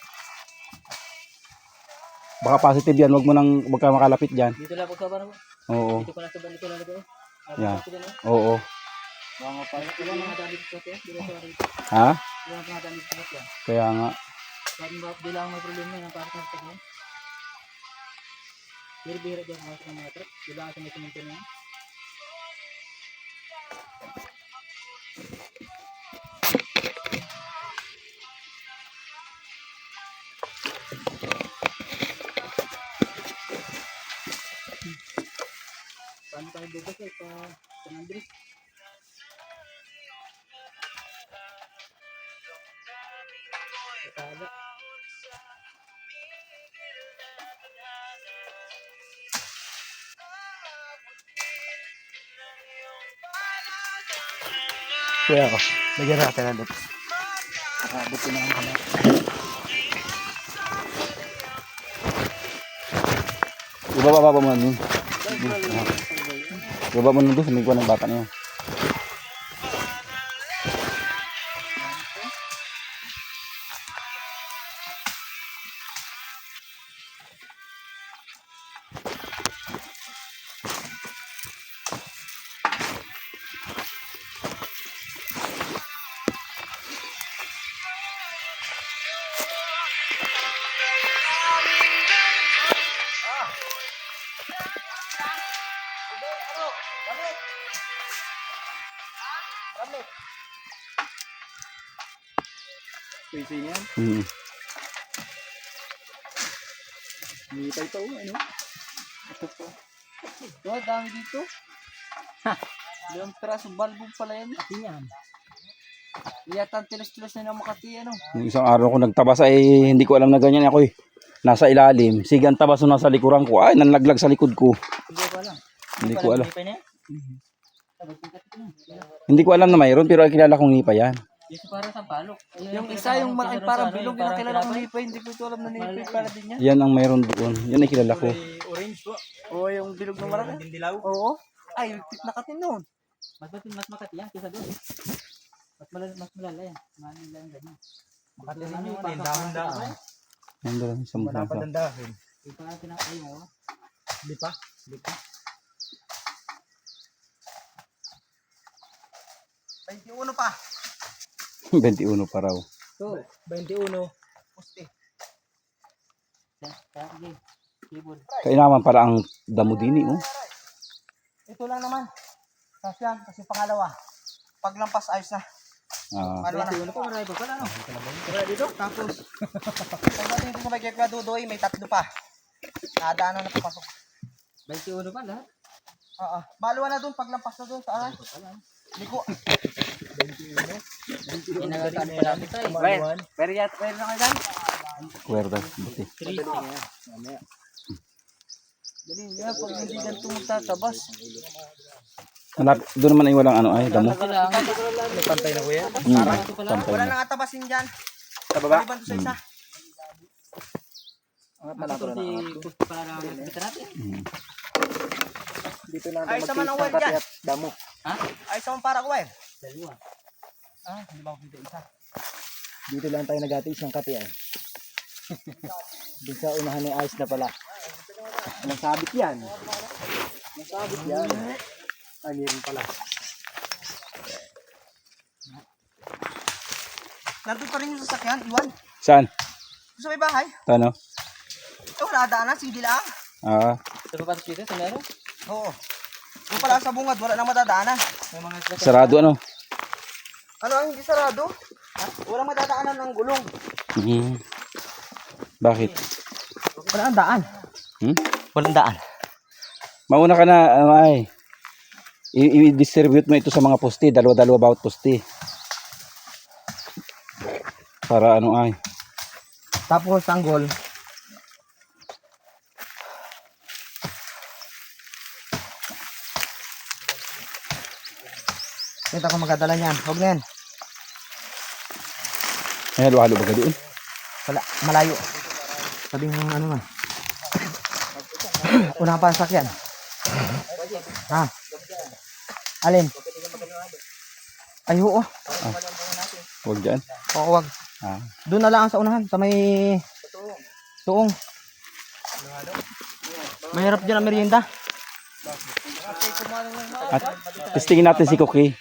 Baka positive yan. Huwag ka makalapit dyan. Dito lang po sa barang. Oo. Dito ko na sa barang ito lalagay. Yan. Ito na. Oo. Mga pa. Ito mga damit ko ito. Dito sa barang. Ha? Ito mga damit ko ito. Kaya nga. Bakit ba di lang may problema yan. Bakit na ito. Bira-bira dyan mga mga truck. Di ba kasi may siminto na yan? Paano tayo bukas eh? San Andres? Kasada. Kuya ko. Lagyan natin na dito. Buti na ang kamay. Ibaba mo na dun. Ibaba mo na dun. Sumigwa ng bata niya. Pwede yan. Hindi pa ito. Ano? Ito po. Ito, dami dito. Ha! Yung piraso balbog pala yan. Yan. Iyatan tilos-tilos na ng Makati. Ano? Yung isang araw ko nagtabas ay hindi ko alam na ganyan ako eh. Nasa ilalim. Sigang tabas na nasa likuran ko. Ay, nanlaglag sa likod ko. Hindi ko alam. Hindi ko alam. Hindi pa niya? Hindi ko alam na mayroon, pero kilala kong nipa yan. Yung para sa palok. Yung isa, yung malaking parang bilog, yung kilala kong nipay, hindi ko ito alam na nipay pala din yan. Yan ang mayroon doon. Yan ay kilala ko. Orange po. Oo, yung bilog ng malaki. Oo. Ay, yung tip na katin noon. Mas makati yan kaysa doon. Mas malala yan. Manin lang ganyan. Makati rin yung dahan-dahan. Nandun sa mga sa. dandahin. Yung pa tinakay mo. Di pa? 21 pa. 21 pa raw. So, 21. Pusti. Sige. Keyboard. Kainaman para ang damo dini, oh. Ito lang naman. Kasi pangalawa. Paglampas ayos na. Ah, Ano na? Ano pa marami pa pala no? Wala dito. Tapos, pagdating dito sa may Kekla Dudoy, may 3 pa. Nadaanan na papasok. 21 pa lahat. Oo. Maluwa na doon, paglampas na doon. Saan? Liko. Inagataan pa natin tayo. Pero na kayo dyan? kwerda. Buti. Dali nga, pag hindi ganito magtatabas. Doon naman ay walang ano ay damo. Pantay na kuya. Pantay Wala na. nang atabasin dyan. Sa baba. Maliban to sa isa. Matutong si Pusto pala na nagbita natin. Dito lang ay, sama ng wire dyan. Damo. Ha? Ay, sama para wire. Dalawa. Hindi ba ako dito isa? Dito lang tayo nag-atis ng kape ay. Doon sa unahan ni Ice na pala. Nasabit yan. Nasabit yan. Ay, meron pala. Nandun pa rin yung sasakyan, Iwan. Saan? Sa may bahay. Ano? Wala daanan, sige lang. Ah, Sa papasok dito, sa meron? Oo. Yung pala sa bungad, wala nang madadaanan. May mga sarado ano? Ano ang hindi sarado? Ha? Walang madadaanan ng gulong. Mhm. Bakit? Wala ang daan. Hmm? Walang daan. Mauna ka na, ay. I-distribute mo ito sa mga poste, dalawa-dalawa bawat poste. Para ano ay. Tapos tanggol. Kita ko magdadala niyan. Huwag na yan. Ay, halo-halo ba ka doon? Wala, malayo. Sabi ng ano man. Una pa ang sakyan. Ha? Alin? Ay, oo. Huwag dyan. Oo, wag. Ah. Doon na lang sa unahan. Sa may tuong. Mahirap dyan ang merienda. At testingin natin si Cookie.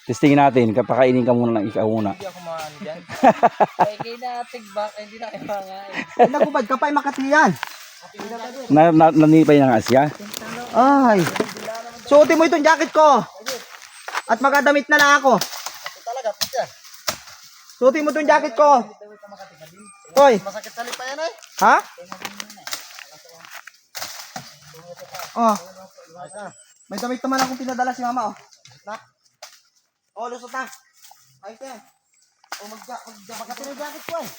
Testingin natin, kapakainin ka muna ng ikaw muna. Hindi ako maano dyan. Ay, kayo na tigbak, hindi na kayo mangain. Ay, nagubad ka pa, makati yan. Nanipay na nga siya. Ay. Suotin mo itong jacket ko. At magdadamit na lang ako. Suotin mo itong jacket ko. Hoy. Masakit sa lipa yan eh. Ha? Oh. May damit naman akong pinadala si mama oh. Na. Oh, lusot na. Ayos yan. Oh, magkati na jacket ko eh.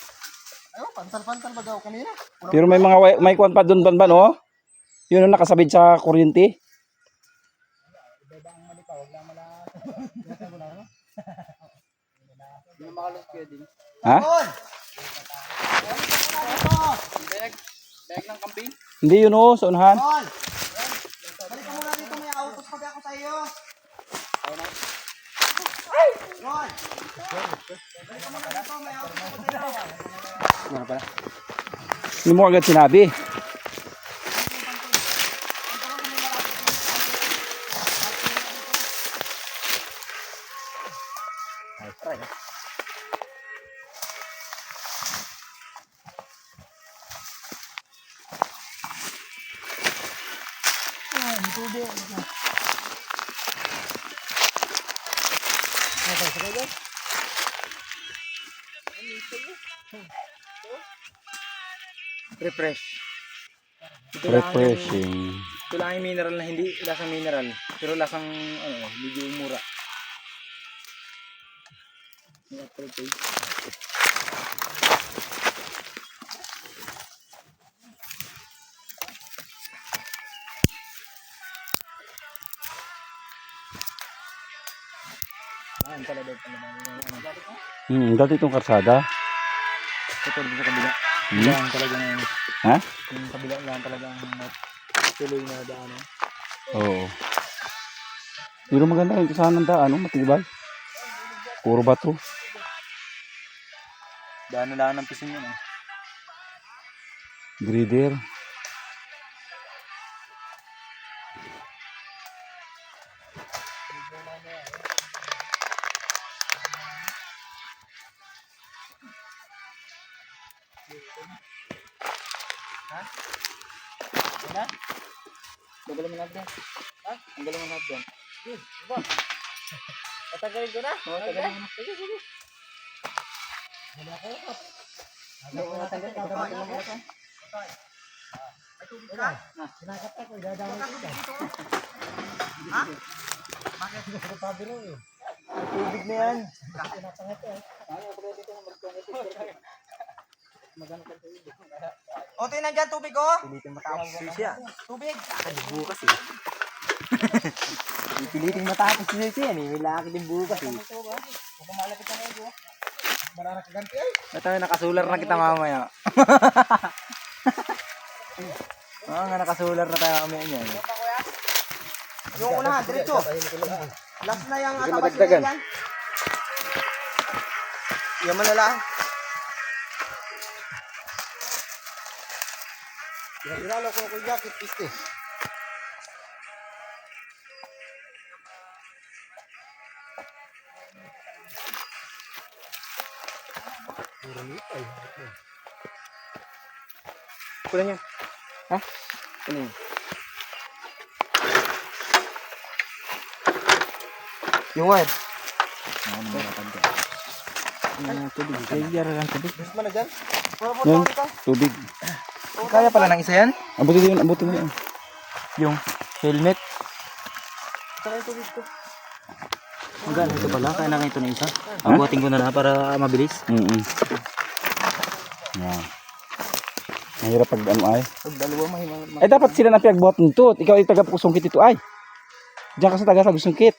Ayun, pantal-pantal ba daw kanina? Pero may mga may kwan pa doon ban oh. Yun ang nakasabit sa kuryente. Yung makalas kayo din. Ha? Bag ng camping? Hindi yun oh, sa unahan. Paul! Balik ka muna dito, may autos pati ako sa iyo. Paul! Balik ka muna dito, may autos ako sa iyo. Hindi mo agad sinabi. Refresh. Refreshing. Ito lang yung mineral na hindi lasang mineral. Pero lasang medyo mura. pala daw pala. Dati itong karsada. Ito sa kabila. Hmm? Yan talaga na yun. Ha? Yung kabila lang talaga ang tuloy na daanan. Oo. Pero maganda yung sana ng daan, matibay. Puro bato. Daan ng pising yun. Grader. Gagalin mo natin. Ha? Ang galing mo natin. Tatagalin ko na. Oo, tagalin mo na. Sige, sige. Tubig na yan. O, tingnan dyan, tubig ko. Pilitin matapos siya. Tubig. Bukas eh. Pilitin matapos siya yan eh. May laki din bukas eh. Ito yung nakasular na kita mamaya. Oo nga, nakasular na tayo mamaya niyan. Yung unahan, diretso. Last na yung atabas madagdagan. yan. Yan malala. Iralo ko ko jacket piste. Kulang yan. Ha? Ano yun? Yung wad. Ano naman natanda? Tubig. Kaya lang tubig. Gusto mo na dyan? Yan, tubig. Kaya pala ng isa yan? Abutin mo yan. Yung helmet. Saka yung tubig ko. Hanggang ito pala, kaya na ito na isa. Abuhatin ko na lang para mabilis. Yan. Mahirap pag ano ay. Pag dalawa mahimang. Ay dapat sila na pinagbuhat nito. Ikaw ay taga Pusungkit ito ay. Diyan ka sa taga sa Pusungkit.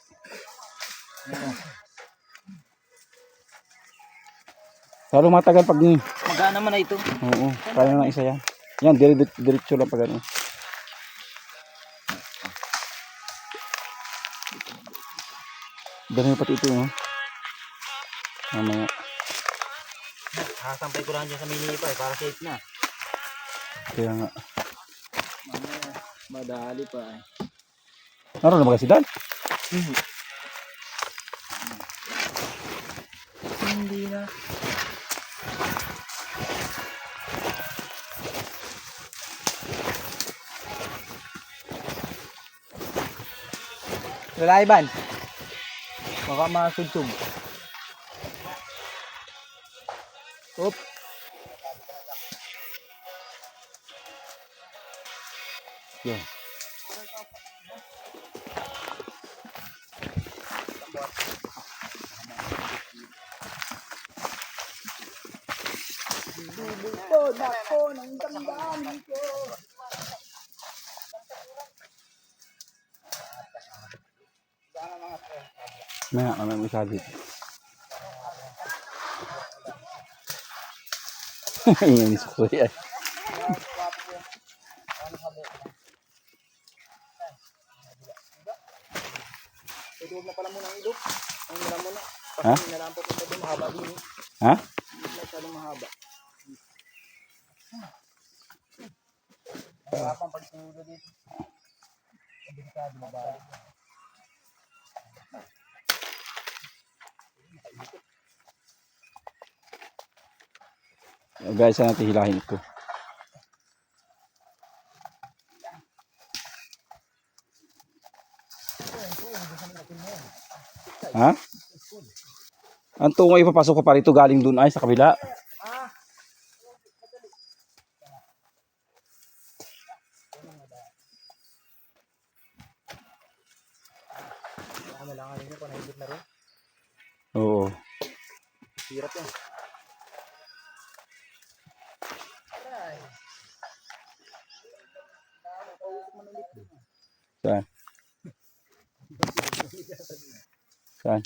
Lalo matagal pag Magaan naman na ito. oo, kaya na isa yan. Yan, diretso lang pag ano. Dami pati ito, no? Mamaya. Sasampay ko lang dyan sa mini pa para safe na. Kaya nga. Madali pa eh. Naroon na ba kasi Dan? Hindi na. Lalaiban. Baka masudsog. Oop. Yan. Mamaya may sabit. Ingin ko yan. Ituwag na pala muna ang ilog. Ayun na lang muna. Ha? Kasi nalampo ko ito mahaba din. Ha? Hindi masyadong mahaba. Harapan pag sinulo dito. Delikado mabalik. Guys, saan natin hilahin ito? Ha? Ang tungo ipapasok ko pa rito galing dun ay sa kabila. Kailangan niyo pa nahigit na rin. Oo. Hirap yan. Saan? Saan?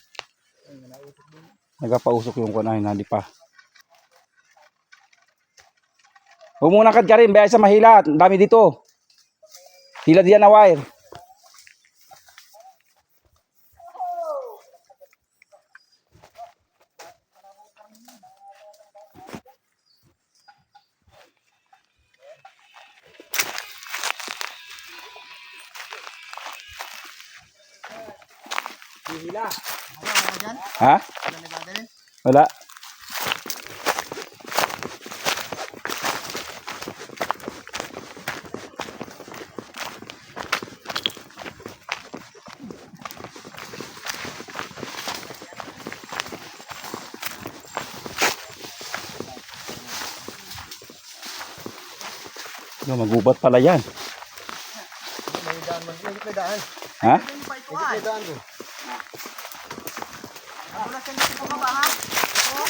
Nagapausok yung kunahin, hindi pa. Huwag mong nakad ka rin, bayay sa mahila. Ang dami dito. Hila diyan na wire. Hihila. Ano dyan? Ha? Wala na dadalhin? Wala. No, magubat pala yan. May daan man. May daan. Ha? Hindi pa ito ay. May daan doon. Wala siyang dito pa ba ha? Oo.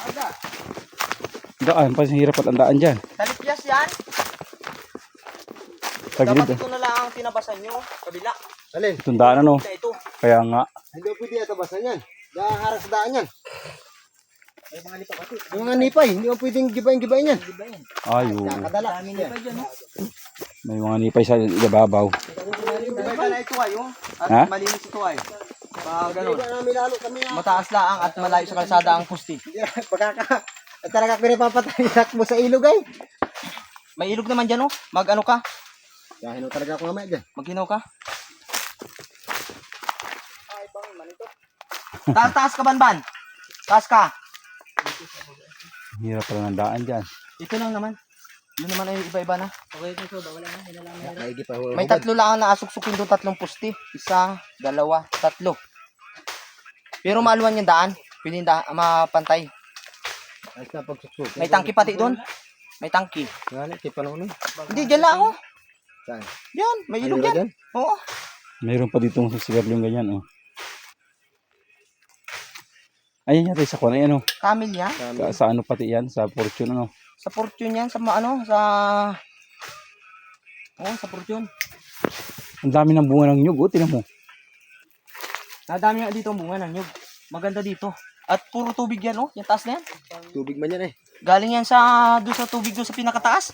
Aga. Daan, pa hirap at ang daan dyan. Talipyas yan. Tagilid. Dapat ito na lang ang tinabasan nyo. Kabila. Alin? Itong daan ano. Ito. Kaya nga. Hindi pwede itabasan yan. Daharap sa daan yan. Ay, mga nipa kasi. Yung mga nipay, hindi mo pwedeng gibayin yan. Ay, oo. Kadala. Nipay dyan, no? May mga nipay sa ibabaw. Nipay na ito ay, oh. At Ha? malinis ito ay. Ganun. Mataas lang at malayo sa kalsada ang pusti. Talaga pinapapatay mo sa ilog ay. May ilog naman dyan, oh. Mag-ano ka? Hinaw talaga ako mamaya dyan. Mag-hinaw ka? Ay, bangin man ito. Taas ka, Banban. Taas ka. Hirap pala ng daan dyan. Ito lang naman. Yun naman ay iba-iba na. Okay, ito ba? Wala na. Hila lang. May tatlo lang ang naasuksukin doon, tatlong pusti. Isa, dalawa, tatlo. Pero maaluan yung daan. Pwede mapantay. May tangki pati doon. May tangki. Hindi, dyan lang ako. Saan? Yan, may ilog yan. Oo. Mayroon pa dito sa sigaryong ganyan, oh. Ayun yata sa kuwan, ano. Camel yan. Sa ano pati yan, sa Fortune, ano. Sa Fortune yan, sa ano, sa... Oo, sa Fortune. Ang dami ng bunga ng nyug, oh, tinan mo. Nadami nga dito ang bunga ng nyug. Maganda dito. At puro tubig yan, oh. Yung taas na yan. Tubig man yan eh. Galing yan doon sa tubig doon sa pinakataas.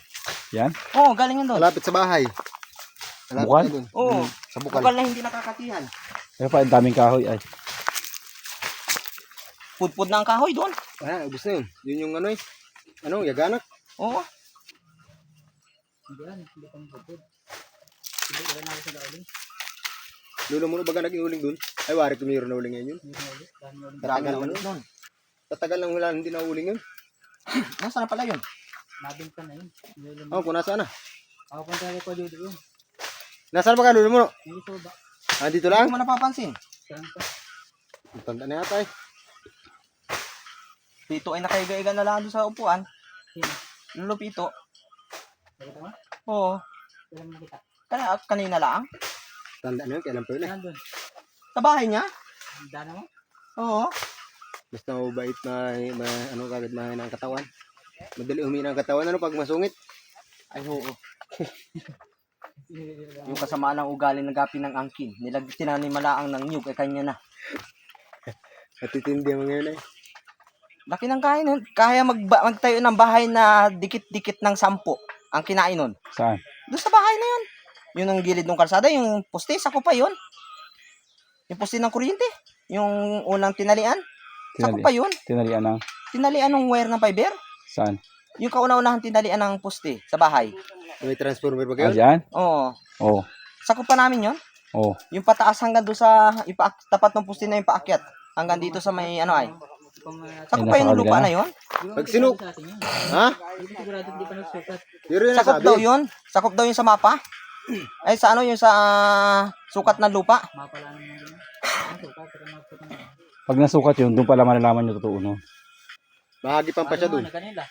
Yan. Oo, galing yan doon. Malapit sa bahay. Bukal? Doon. Oo. Sa bukal. Bukal na hindi nakakatihan. Kaya pa, ang daming kahoy, ay. Pudpud na ang kahoy doon. Ah, ubos na yun. Yun yung ano eh. Ano, yaganak. Oo. Hindi yan. Hindi pang bubod. Hindi, wala na ako sa lauling. Lulo mo na baga nag-iuling dun. Ay, wari ko mayroon na uling ngayon yun. Hindi na ulit. Dami na ulit. Tatagal Marami lang. na doon. Tatagal lang wala, hindi na uling yun. Nasaan na pala yun? Nabinta na yun. Nilulong. Oh, kung nasaan na. Ako punta ko pa dito yun. Nasaan ba ka lulo mo? Hindi ito ba? Ah, dito Hindi lang? mo napapansin. Saan pa? Tanda na yata eh. Pito ay nakaiga-iga na lang doon sa upuan. Sino? Yung lupito. Nakita mo? Oo. Wala mo nakita. Kanina lang. Tanda na yun, kailan pa yun eh. Nandun. Sa bahay niya. Handa na mo? Oo. Basta mabait na, ano kagad mahina ang katawan. Madali humina ang katawan, ano pag masungit. Ay, oo. Yung kasamaan ng ugali ng gapi ng angkin. Tinanimalaang ng nyug ay kanya na. Natitindi mo ngayon eh. Laki ng kain nun. Kaya magtayo ng bahay na dikit-dikit ng 10 ang kinain nun. Saan? Doon sa bahay na yun. Yun ang gilid ng kalsada, yung poste, sako pa yun. Yung poste ng kuryente. Yung unang tinalian. Sako pa yun. Tinalian ng, Tinalian ng wire ng fiber. saan? Yung kauna-unahan tinalian ng poste sa bahay. May transformer ba Ah, kayo? dyan? Oo. Oo. Sako pa namin yun. Oo. Yung pataas hanggang doon sa tapat ng poste na yung paakyat. Hanggang dito sa may ano ay. Sako pa Ay, nasa yung lupa kabila na yun. Pag sinuk. Sa atin yun. Ha? Hindi sigurado hindi pa nagsukat. Pero yun Sakop nasabi. daw yun. Sakop daw yun sa mapa. Ay sa ano yung sa sukat ng lupa. Mapala naman din. Ang sukat. Pero magsukat na. Pag nasukat yun, doon pala malalaman yung totoo nun. Bahagi pa siya dun. Kanila.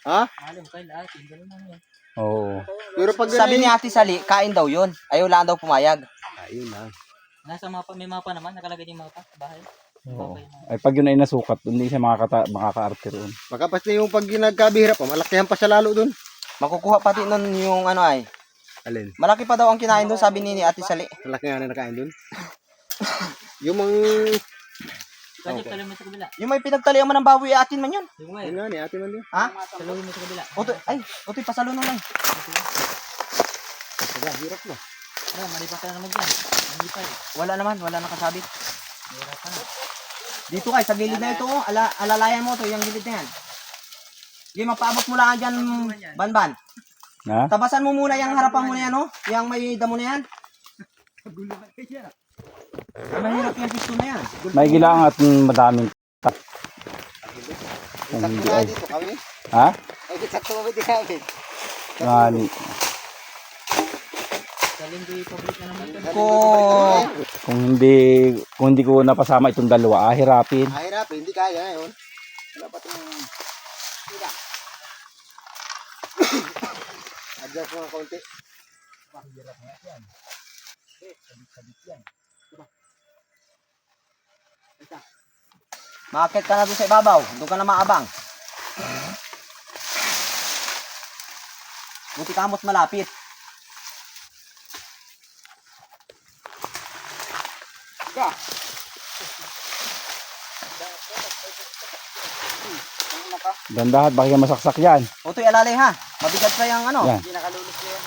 Ha? Alam kayo lahat. Hindi na yun. Oo. Pero pag Sabi ni Ate Sali, kain daw yun. Ayaw lang daw pumayag. Ayun lang. Nasa mapa. May mapa naman. Nakalagay yung mapa. Sa bahay. Oo. Ay pag yun ay nasukat, hindi siya makaka-arte roon. Makapas na yung pag nagkabihira pa, malakihan pa siya lalo dun. Makukuha pati nun yung ano ay. Alin? Malaki pa daw ang kinain doon, sabi ni Ate Sali. Malaki nga na nakain dun. Yung mga... Kasi talong mo sa kabila. Yung may pinagtalian mo ng baboy, atin man yun. Yung nga Yun nga ni ate man din. Ha? talong mo sa kabila. Otoy, pasalunan lang. Saga, hirap na. Malipas ka na naman dyan. Hindi pa eh. Wala naman, wala nakasabit. Hirap ka na. Dito kay, sa gilid na ito, oh. Alalayan mo to, yung gilid na yan. Sige, mapaabot mo lang dyan, Banban. Ha? Tabasan mo muna yung harapan mo na yan, oh. Yung may damo na yan. Mahirap yung pisto na yan. May gilang at madaming tak. Kung hindi ay. Dito kami. Ha? Ay, sakto kami di kami. Ngani. Talong ko i-public na naman ito. Kung hindi ko napasama itong dalawa, hirapin. Hirap, hindi kaya ngayon. Wala pa itong... Adjust mo ng konti. Maakit ka na doon sa ibabaw. Doon ka na maabang. Buti kamot malapit. Dandahat, baka masaksak yan. Otoy, alalay ha. Mabigat pa yung ano. Yan. Hindi nakalulus ko yan.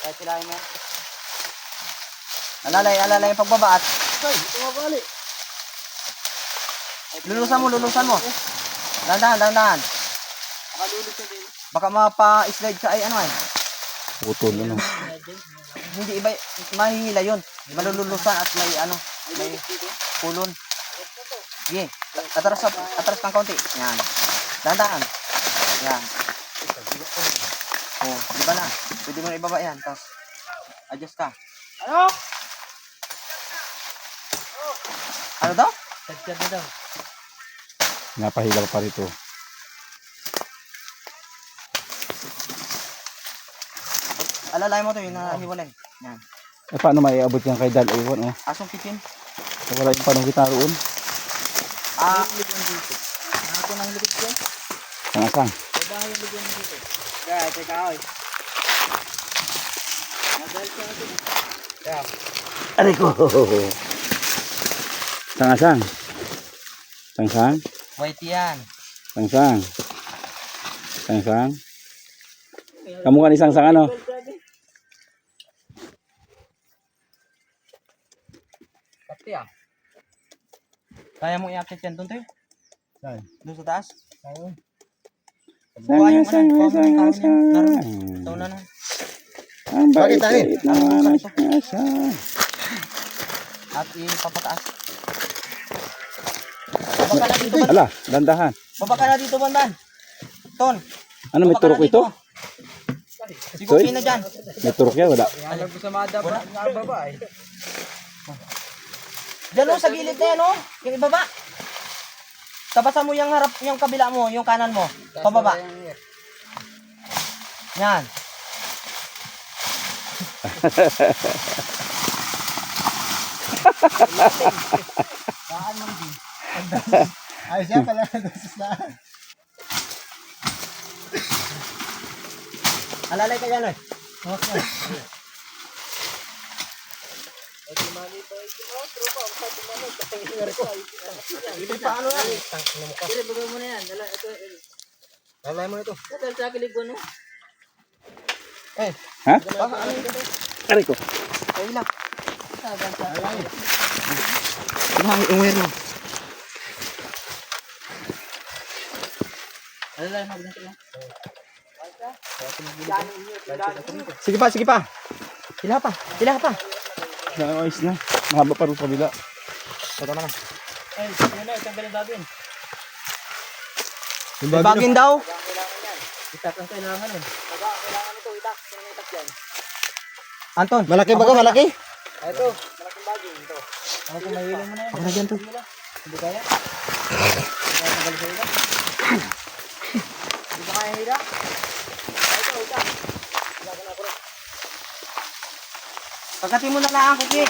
Kahit silahin mo. Alalay yung pagbabaat. Ay, tumabali. Lulusan mo. Dahan-dahan. Nakalulus na din. Baka mapa-slide sa ay ano ay. Putol ano. Hindi iba, mahihila yun. Malululusan at may ano, may kulon. Sige, atras kang konti. Yan. Dahan-dahan. Yan. Oh, di ba na? Pwede mo na ibaba yan. Tapos, adjust ka. Ano daw? Sad-sad na daw. Napahilaw pa rito. Alalay mo to yung nahiwalay. Yan. Eh paano maiabot yan kay Dal? Ewan oh. Asong kitchen. Wala yung panungkit na roon. Ako nang lipit ko. Sangasang. Babahay yung ligyan mo dito. Guys, teka oy. Nadal ka natin. Aray ko. Sangasang. Sangsang. White yan. Sangsang. Sangsang. Kamu kan isang sang ano? Pati ah. Kaya mo i-akit yan doon, Toy? Saan? Doon sa taas? Sangasang. Sangasang. Ito na na. Ang Bakit bait tayo? naman ang sangasang. At ipapataas. Baba ka na dito, Ban. Ala, dandahan. Baba ka na dito, Ban. Ton. Ano may baba ka turok na ito? dito. Siguro Soy? na dyan. May turok yan, wala. Alam ko sa mga baba eh. Diyan o, sa gilid na yan o. Yung ibaba. Tabasan mo yung harap, yung kabila mo, yung kanan mo. Pababa. Yan. Daan mo din. Ayos yan pala. Dosis na. Alalay ka dyan, oy. Okay. Hindi pa ano yan. Sige, bagay mo na yan. Dala, ito. Lalay mo ito. Dala sa kilig mo. Ha? Baka ano yun? Aray ko. Ay lang. Sagal sa Ang umwer mo. Ano lang, maganda lang. Sige pa, sige pa. Sila pa, sila pa. Ayos na. Mahaba pa rin kabila. Tama na. Ay, yun na, isang galing bagin. Yung May bagin daw. Itak ang kailangan nun. Anton. Malaki ba ka? Malaki? Ito, malaking bagin. Ito. Ako kung mahilang mo na yan. Ako na dyan to. Hindi kaya? Hindi kaya magaling sa ila? Hindi ba kaya hila? Ito, ito. Pagkati mo na lang, Kuki.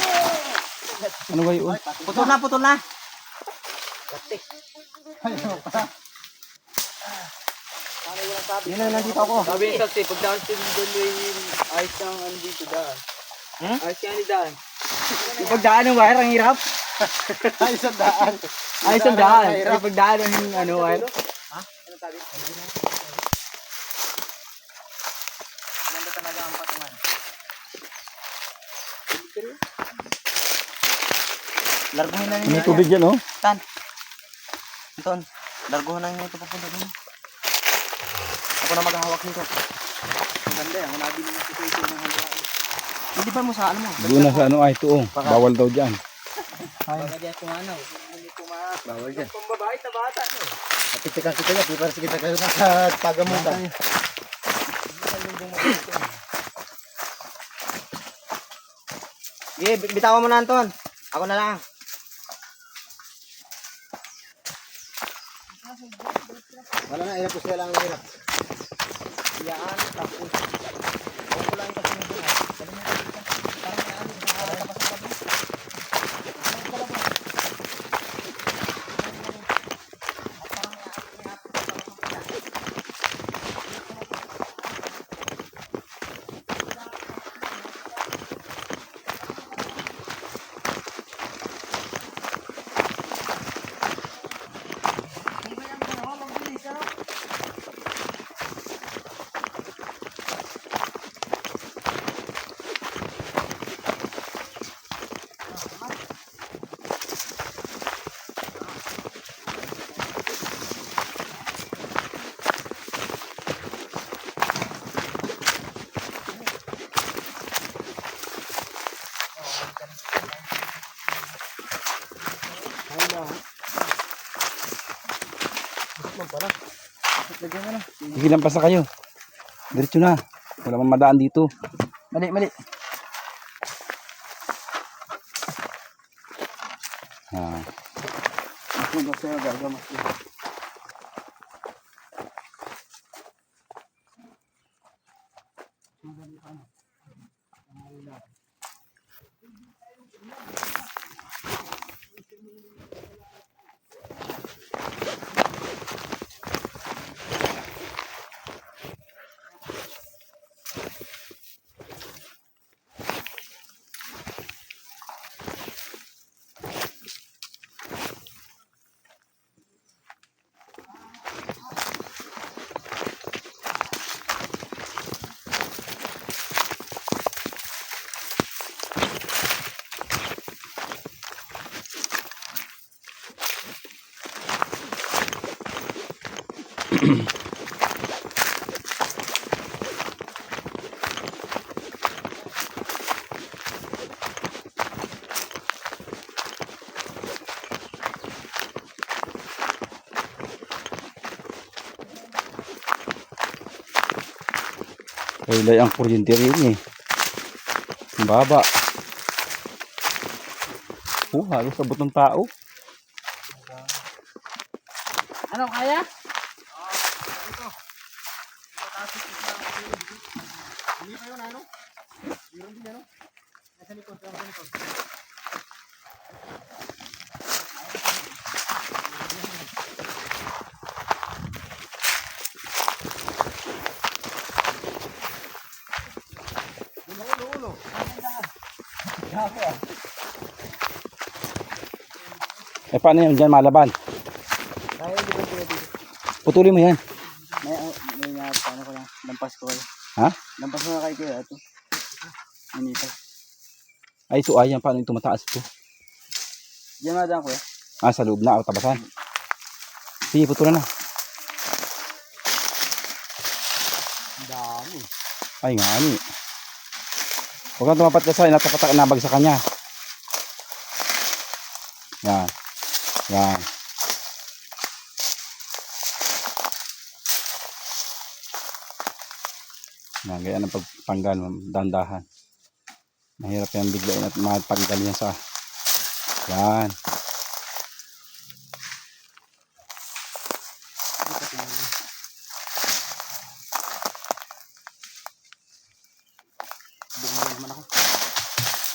Ano ba yun? Putol na, putol na. Yun na, nandito ako. Sabi ni Saksi, pag daan siya doon yung ayos ng ano dito daan. Ayos nga ni daan. Yung pagdaan ng wire, ang hirap. Ay, isang daan. Ay, isang daan. Yung pagdaan ng ano, wire. Ganda talaga ang patungan. Larguhin na May ninyo. tubig yan, oh. Tan. Anton, larguhin na ninyo ito papunta doon. Ako na maghahawak nito. Ang ganda yan. Nabili mo si Kuya ng halawa. Hindi ba mo sa ano mo? Doon na sa ano, ay, ito, oh. Bawal daw dyan. Baka diyan kumanaw. Hindi kumakas. Bawal dyan. Kung babae na bata no. Napitikan kita yan. Para sige tayo na sa pagamutan. Sige, bitawan mo na, Anton. Ako na lang. Wala na, hirap ko sila lang ang hirap. Yan, tapos. Ako lang kasi nito. Sige, lampas na kayo. Diretso na. Wala mang madaan dito. Mali, mali. Ah. Ako na sa'yo, gagamas ko. Kailay ang kuryente rin eh. Ang baba. Halos abot ng tao. Ano kaya? Eh paano yan dyan malaban? Kaya hindi ko pwede. Putulin mo yan. May paano ko lang. Lampas ko kayo. Ha? Lampas mo na kayo kuya. Ito. Manipas. Ay ito ayan. Paano yung tumataas ito? Diyan nga dyan kuya. Ah sa loob na. O tabasan. Sige putulan na. Ang dami. Ay nga ani. Huwag kang tumapat kasi nabag sa kanya. Yan. Yan. Yan. Gaya ng pagpanggal. Dandahan. Mahirap yan biglain at mapaggal yan sa. Yan.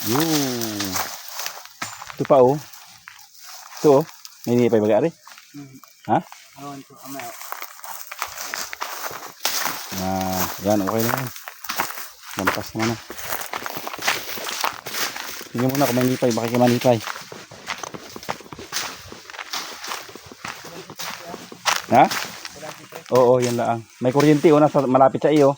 Yun. Ito pa oh. Ito oh. May nipay bagari. Ha? Awan ko. Amay. Yan, okay na yan. Lampas naman na. Tingnan mo na kung may nipay, baka kayo manipay. Ha? Oo, yan lang. May kuryente o nasa malapit sa iyo.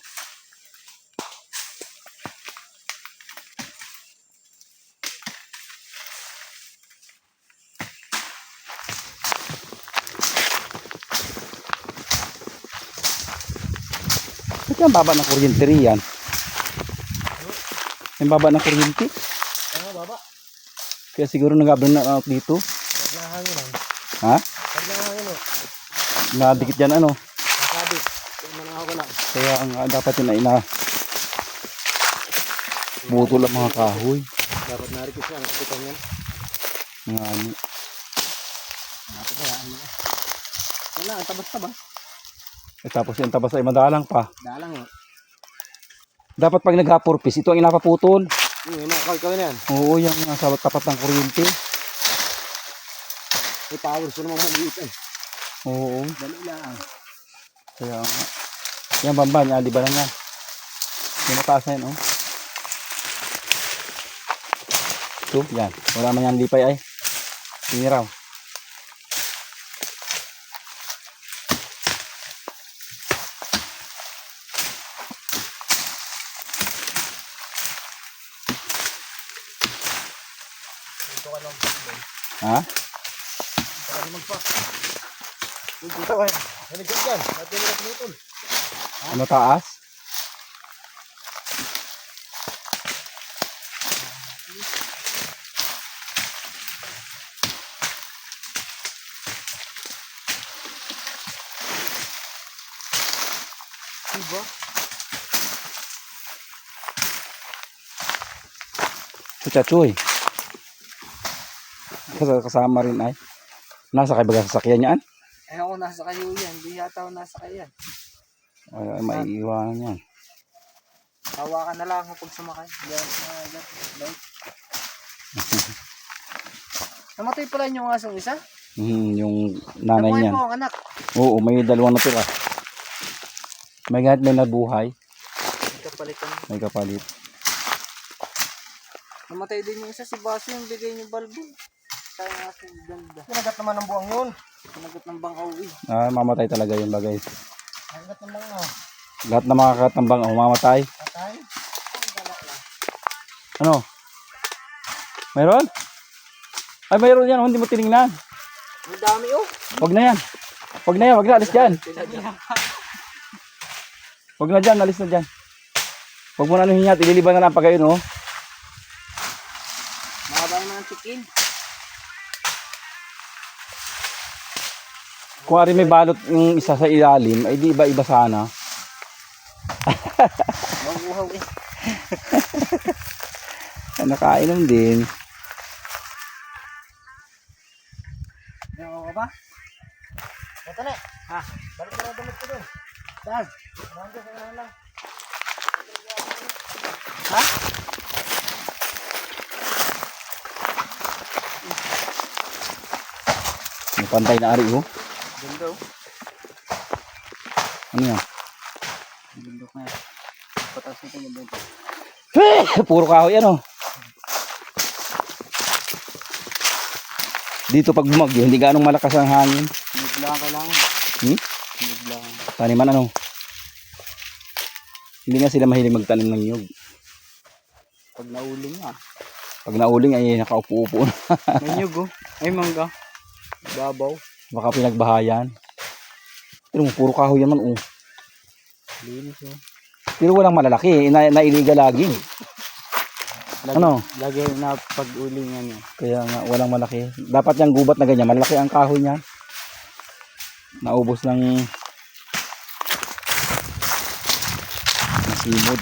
Ba't yung baba ng kuryente riyan? Yung baba ng kuryente? Ano, baba? Kaya siguro nag-abran na out dito. Pag nahangin lang. Ha? Pag nahangin o. Nadikit yan ano. Nasabi. Kaya manahal ko lang. Kaya ang dapat yun ay butol ang mga kahoy. Dapat narikis na. Nakasitan yan. Mga ano. Dapat na yan. Wala, ang tabas-tabas. Tapos yung tabas ay madalang pa. Dalang o. Dapat pag nag-purpose, ito ang inapaputol. Yung mga kawin na yan. Oo, yung nasa tapat ng kuryente. May powers ko namang maliit eh. Oo. Dali lang. Kaya nga. Yan bamban, yan, di ba na yan? Yung mataas na yan, oh. Ito, yan. Wala man yan lipay ay. Tiniraw. Ha? Yung puta ko eh. Nanigyan dyan. Natin nila pinutol. Ano taas? Diba? Chuchachoy. Kasama rin ay. Nasa kay baga sasakyan yan? Eh ako nasa kayo yan. Hindi yata ako nasa kayo yan. Ay, maiiwanan yan. Hawakan na lang ako pag sumakay. Diyan. Namatay pala yung asong isa? Yung nanay Nabuhay niyan. mo ang anak. Oo, may dalawang natira. May ganit may nabuhay. Kapalitan. May kapalit. Namatay din yung isa. Si Baso yung bigay niyo balbo. Sayang nga sa ganda. Kinagat naman ng buwang yun. Sinagot ng bangaw eh. Mamatay talaga yung bagay. Kinagat ng mga Lahat ng mga katambang mamatay. patay. Ano? Mayroon? Ay, mayroon yan. Hindi mo tinignan. Ang dami oh. Wag na yan. Wag na yan. Wag na. Alis dyan. Wag na dyan. Alis na dyan. Wag mo na ano hinyat. Ililiban na lang pag ayun, oh. Mahaba yung mga chicken. Kung ari may balot yung isa sa ilalim, ay di iba-iba sana. Mabuhaw eh. Nakainom din. Ano ka ba? Ito na. Ha? Balik ko na damit ko doon. Saan? Nandiyan sa kanila lang. Ha? May pantay na ari, oh. Ganda oh. Ano yan? Bundok na yan. Patas nito yung bundok. Puro kahoy yan, oh. Dito pag bumagyo, hindi ganong malakas ang hangin. Nigla ka lang. Hmm? Nigla. Taniman ano? Hindi nga sila mahilig magtanim ng nyug. Pag nauling ah. Pag nauling ay nakaupo-upo na. May nyug oh. Ay mangga. Babaw. Baka pinagbahayan. Pero puro kahoy yan man, oh. Linis oh. Pero walang malalaki, nailiga lagi. Ano? Lagi na pag-ulingan yun. Kaya nga walang malaki. Dapat yung gubat na ganyan, malaki ang kahoy niya. Naubos ng nasimod.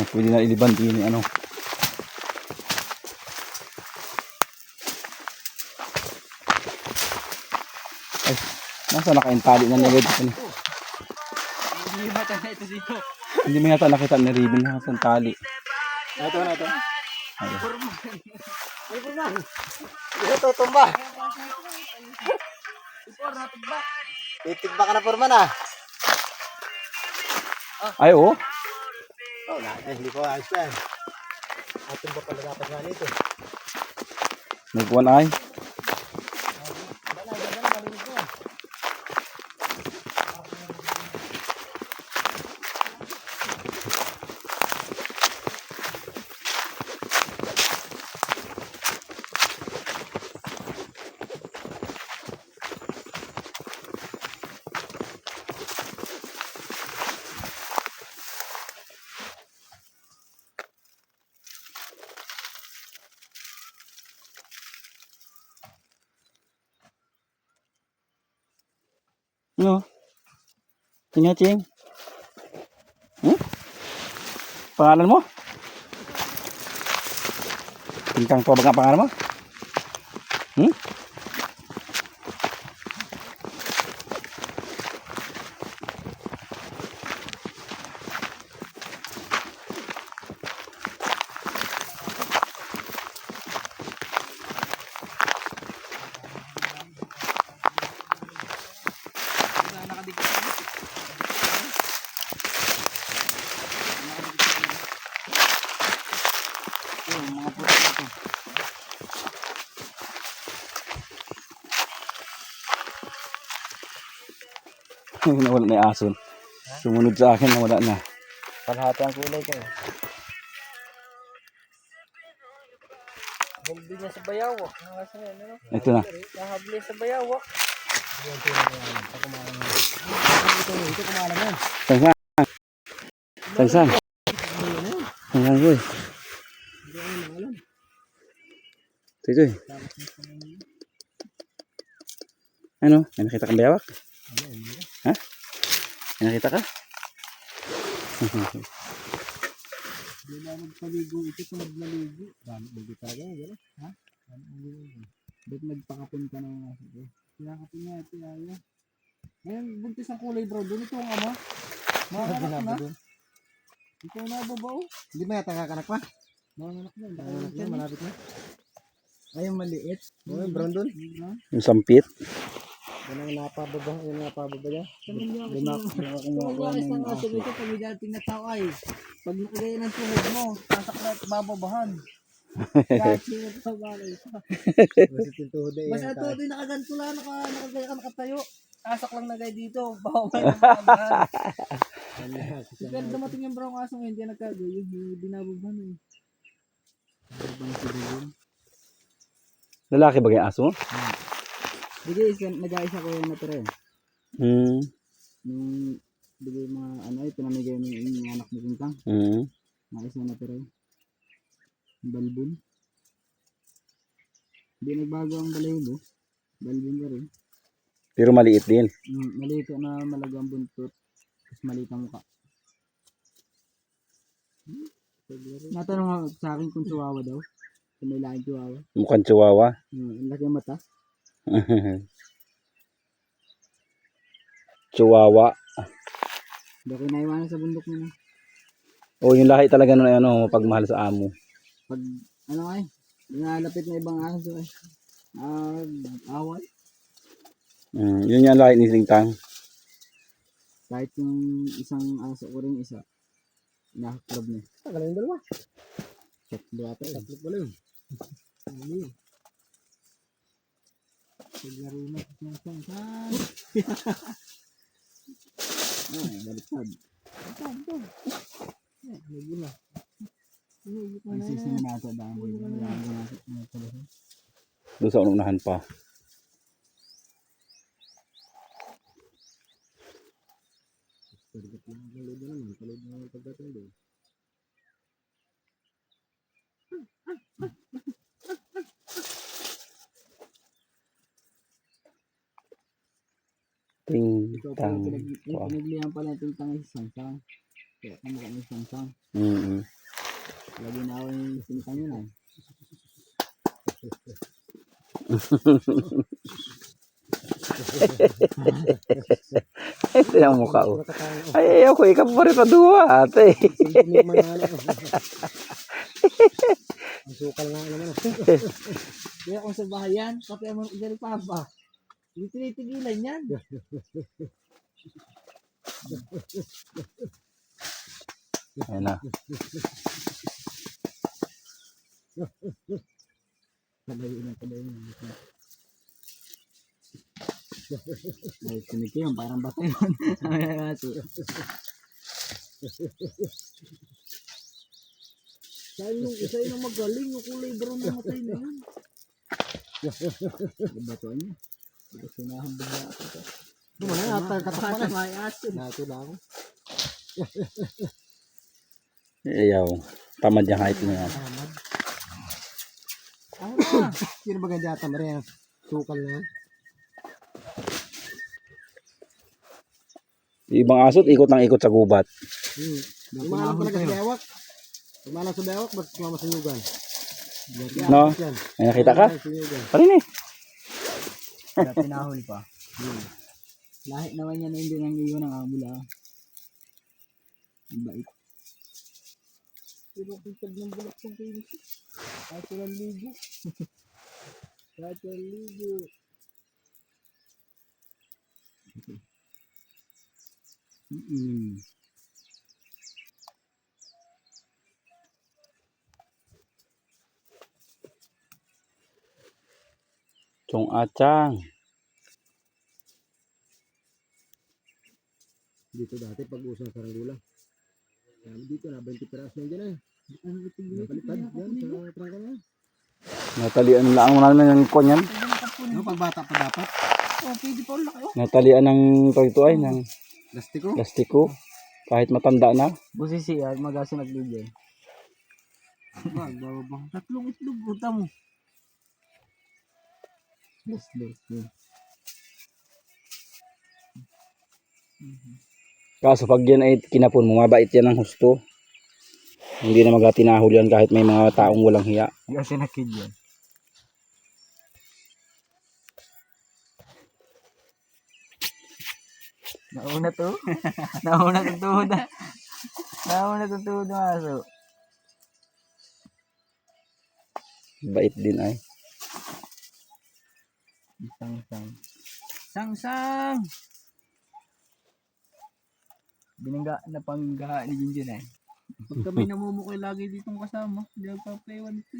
Pwede na iliban din ano. Ay, nasa nakaintali na nilagay dito. Hindi ba tayo ito dito? Hindi mo yata nakita ni Ribbon na sa tali. Ito na ito. Ay, Furman. Ito, tumba. Titigba ka na, Furman, ah. Ay, oo. Oh, hindi ko ayos yan. Atin ba pala dapat nga nito? Nagkuhan ay. Ano? Tingnan, Ching. Pangalan mo? Tingkang po ba nga pangalan mo? Nawala na yung aso. Sumunod sa akin, nawala na. Kalahati ang kulay ko. Bulbi niya sa bayawak. Ito na. Nahabli sa bayawak. Ito kumalang yan. Tangsan. Tangsan. Tangsan ko eh. Ito eh. Ano? May nakita kang bayawak? Ha? May nakita ka? Hindi na magpaligo. Ito kung naglaligo. Dami talaga yun. Ha? Ba't nagpakapin ka ng aso ko? Pinakapin niya ito ayaw. Ngayon, buntis ang kulay brown. Doon ito ang ama. Mga anak na. Ikaw na babaw. Hindi mo yata kakanak pa? Mga anak na. Malapit na. Ay, yung maliit. Oh, brown doon. Yung sampit. Yan ang napababa. Yan ang napababa niya. Pagkakis ng aso ito, pag may dating na tao ay, pag nakagaya ng tuhod mo, sasakla at bababahan. Kahit sino sa bagay. Basit yung tuhod eh. Basta ito, di nakaganto lang, nakagaya ka nakatayo. Asak lang na gay dito, bawal ng bababahan. Pero dumating yung brown aso ngayon, hindi nagkagaya, hindi binababahan eh. Babang sila yun. Lalaki ba yung aso? Bigay, nag-aisa ko yung natira yun. Nung bigay mga ano ay pinamigay mo yung anak ni Tintang. Nag-aisa na natira yun. Balbon. Hindi nagbago ang balahibo. Balbon ka rin. Pero maliit din. Maliit na malagang buntot. Tapos maliit ang mukha. Natanong nga sa akin kung chihuahua daw. Kung may laking chihuahua. Mukhang chihuahua. Ang laki ang mata. Chihuahua. Hindi ako naiwanan sa bundok nila. O yung lahi talaga ng ano, pagmahal sa amo. Pag ano ay, nalapit na ibang aso ay. Awal. Yun yung lahi ni Tintang. Kahit yung isang aso ko rin isa. Nakaklab niya. Tagal yung dalawa. Tatlo ata eh. Tatlo pala yun. Ano yun? Paglaro na ng sangsan. Baliktad. Lagi na. Ay, sisinasa daan mo yun. Doon sa unahan pa. Tintang. Pinaglihan pala yung tintang yung sangsang. Kaya kamukha yung sangsang. Lagi na ako yung tintang yun ay. Ito yung mukha ko. Ay, ako, ikaw pa rin paduwa, ate. Ang sukal nga naman. Kaya kung sa bahay yan, pati ang mga igari papa. Hindi tinitigilan yan. Ayun na. Ay, kumiki yun, parang bato yun. Ay, aso. Isa yung magaling, yung kulay brown na matay na yun. Batuan niya. Sinahambog na ako. Dumana, katak pa na. May aso. Nato na ako. Ayaw. Tamad yung height mo yan. Ano na? Sino ba ganda ata Maria? Sukal na yan. Yung ibang asot, ikot ng ikot sa gubat. Lumalang talaga sa bewak. Lumalang sa bewak, ba't sumama sa yugan? No? May nakita ka? Parin eh. Kaya pinahol pa. Lahi naman yan na hindi nang iyon ng amula. Ang bait. Pero kung tag ng bulak ng kinis. Kahit walang ligo. Kahit walang ligo. Chong Achang. Dito dati pag-uso ng saranggola. Dito na 20 peraso na dyan eh. Ano ito baliktad yan sa trangka na. Natalian lang mo naman yung kon yan. No, pagbata pa dapat. Oh, pwede pa ulit kayo. Natalian ng ito ay ng Plastiko. plastiko. Kahit matanda na. Busi siya, magasin nagbibigay. Bababang. Tatlong itlog, uta mo. Yes. Kaso pag yan ay kinapon mo, mabait yan ng husto. Hindi na magatinahol yan kahit may mga taong walang hiya. Kasi nakid yan. Nauna to. Nauna to tuhod. Nauna to tuhod ng aso. Bait din ay. Sang. Binangga na panggaha ni Jinjin eh. Pag kami namumukoy lagi ditong kasama, hindi nagpapaiwan ito.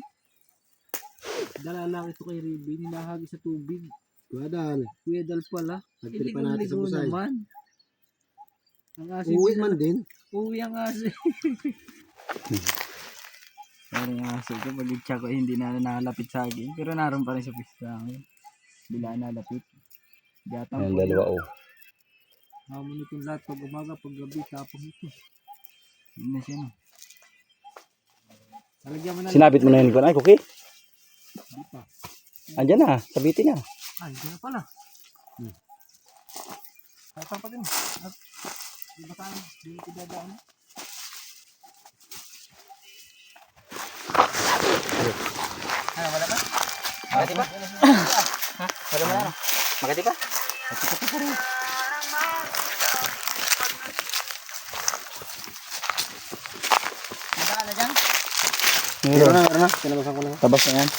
Dala lang ito kay Riby. Nilahagi sa tubig. Kuya Dal. Kuya Dal pala. Nagtiri pa natin sa Ligo busay. naman. Ang aso Uwi din man din. Uwi ang aso. Parang aso ko pag itcha ko hindi na nalapit sa akin. Pero naroon pa rin sa pista. Bila nalapit. Gatang Ayan dalawa oh. Hamon itong lahat pag umaga, pag gabi, tapos ito. Yun na siya no. Talagyan mo na Sinabit mo na yun ay Cookie? Di pa. Andyan na, sabitin niya. Diyan na pala. Tatang pa din. Di ba tayo? Di ko dadaan. Wala ba? Magati pa? Wala mo na. Magati pa? Magati pa rin. Magdaan na dyan? Meron Meron na. Kinabasan ko na. Tabas na yan.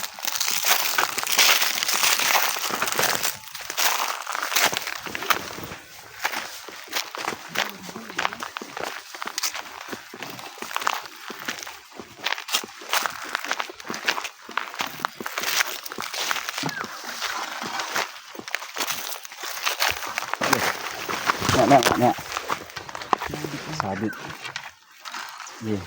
Na. Sabit. Yeah.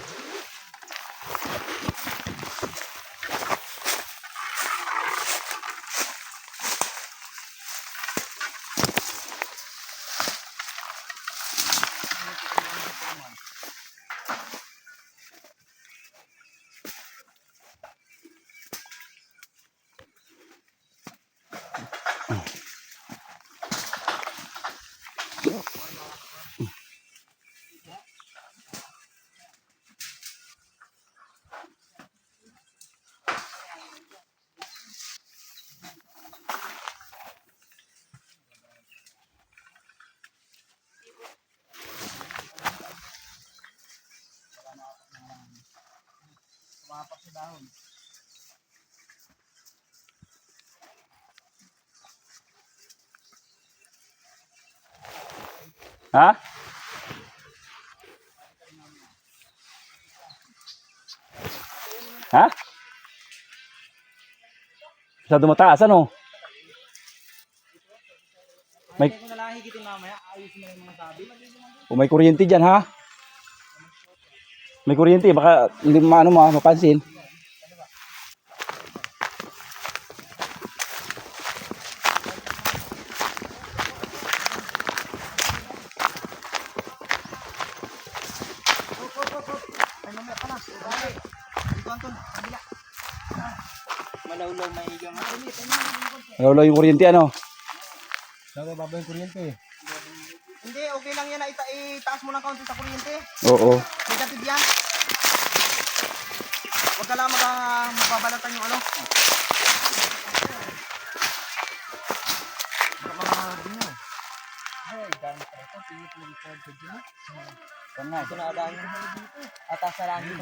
Ha? Ha? Masyado mataas, ano? May, Kung na lang higitin mamaya, ayusin mo yung mga sabi. kung may kuryente dyan, ha? May kuryente, baka hindi mapansin. Ay, mamaya pa na. Okay. Dito, Anton. Kabila. Malawlaw may igang. Lolo yung kuryente, ano? Nabababa yung kuryente. Hindi, okay lang yan na itaas mo ng kaunti sa kuryente. Oo. Negative yan. Huwag ka lang magbabalatan yung ano. Ito na adaan yung atas sa langit.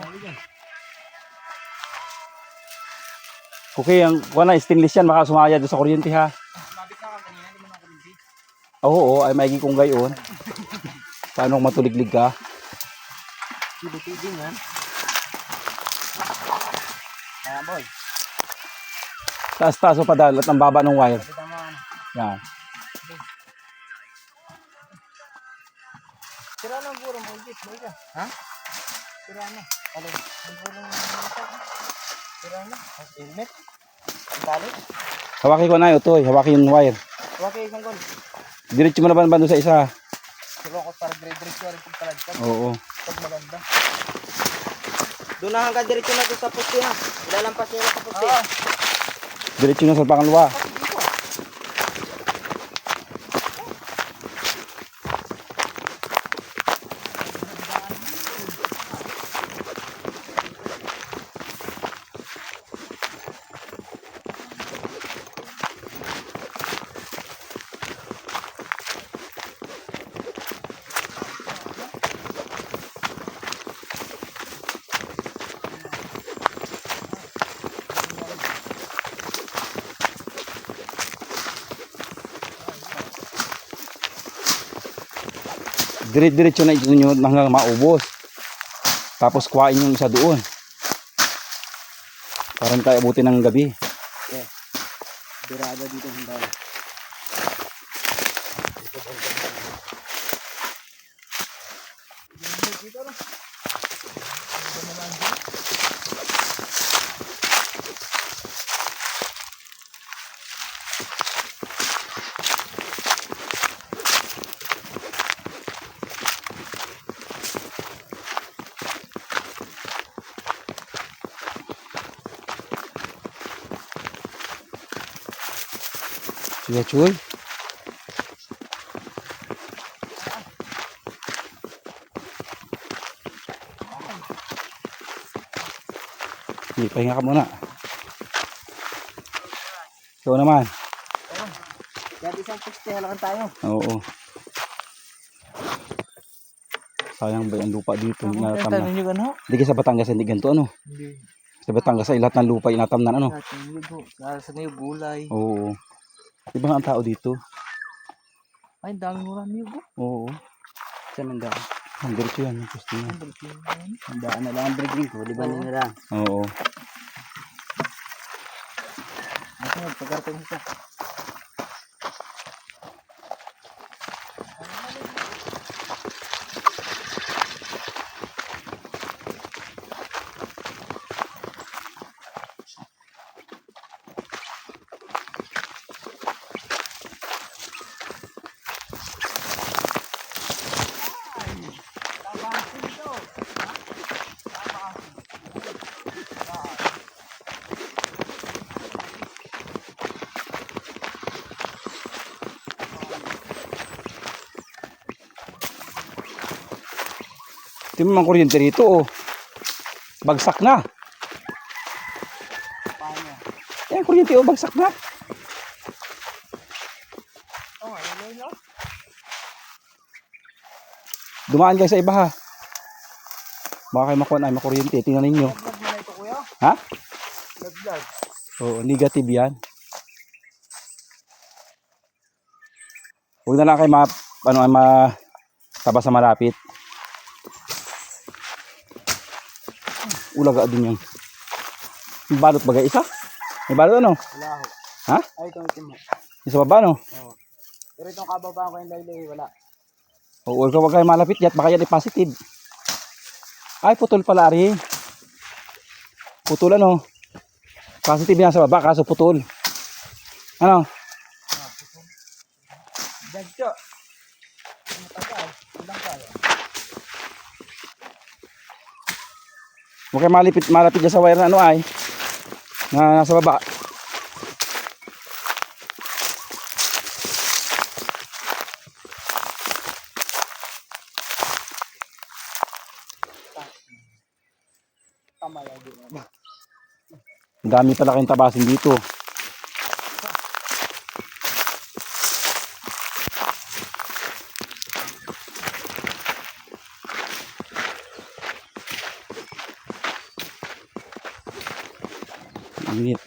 Okay, ang kuha na, stainless yan, baka sumaya doon sa kuryente, ha? Mabit na ka kanina, hindi mo na kuryente. Oo, ay maigi kong gayon. Paano kung matuliglig ka? Sibutigin yan. Mga boy. Taas-taas o padalat ang baba ng wire. Kita mo ano. Yan. Sira na ang buro mo, Jit. Ha? Sira na. Alin? Ang buro mo. Sira na. Ang helmet. Ang tali. Hawaki ko na ito, hawaki yung wire. Huwag kayo isang gon. Diretso mo na ba doon sa isa? Sulokot para dire-diretso rin kung palagkad. Oo. Pag maganda. Doon na hanggang diretso na ito sa pusti ha. Ilalampas niyo na sa pusti. Oo. Diretso na sa pangalawa. Diretso na ito nyo hanggang maubos. Tapos kuhain yung isa doon. Para hindi tayo abutin ng gabi. Birada dito ang dami. Sige, Chuy. Sige, pahinga ka muna. Ikaw naman. Kaya isang pusti halakan tayo. Oo. Sayang ba yung lupa dito? Inatam na. nyo ano? Hindi ka sa Batangas, hindi ganito, ano? Hindi. Sa Batangas ay lahat ng lupa inatamnan, ano? Sa ngayon gulay. Oo. Iba nga ang tao dito. Ay, dami mo lang yun. Oo. Saan ang daan? Ang diretso yan, yung gusto niya. Ang daan na lang ang breeding ko. Di ba nyo na lang? Oo. Masunod, pagkarating mo siya. Ito mo mang kuryente rito, oh. Bagsak na. Paano? Yan, kuryente, oh, bagsak na. Oo, ano yun? Dumaan kayo sa iba, ha. Baka kayo makuha na, makuryente. Tingnan ninyo. Vlog mo na ito, kuya. Ha? Nag-vlog. Oo, negative yan. Huwag na lang kayo tabas sa malapit. Ulaga din yan. May balot bagay isa? May balot ano? Wala ho. Ha? Ay, itong itim mo. Isa baba no? Oo. Pero itong kababaan ko yung laylay, wala. Oo, huwag kayo malapit yan. Baka yan ay positive. Ay, putol pala rin. Putol ano? Positive yan sa baba, kaso putol. Ano? Dagso. Matagal. Ilang kaya? Huwag kayo malapit dyan sa wire na ano ay. Na nasa baba. Kamay ay di naman. Ang dami pala kayong tabasin dito. Init.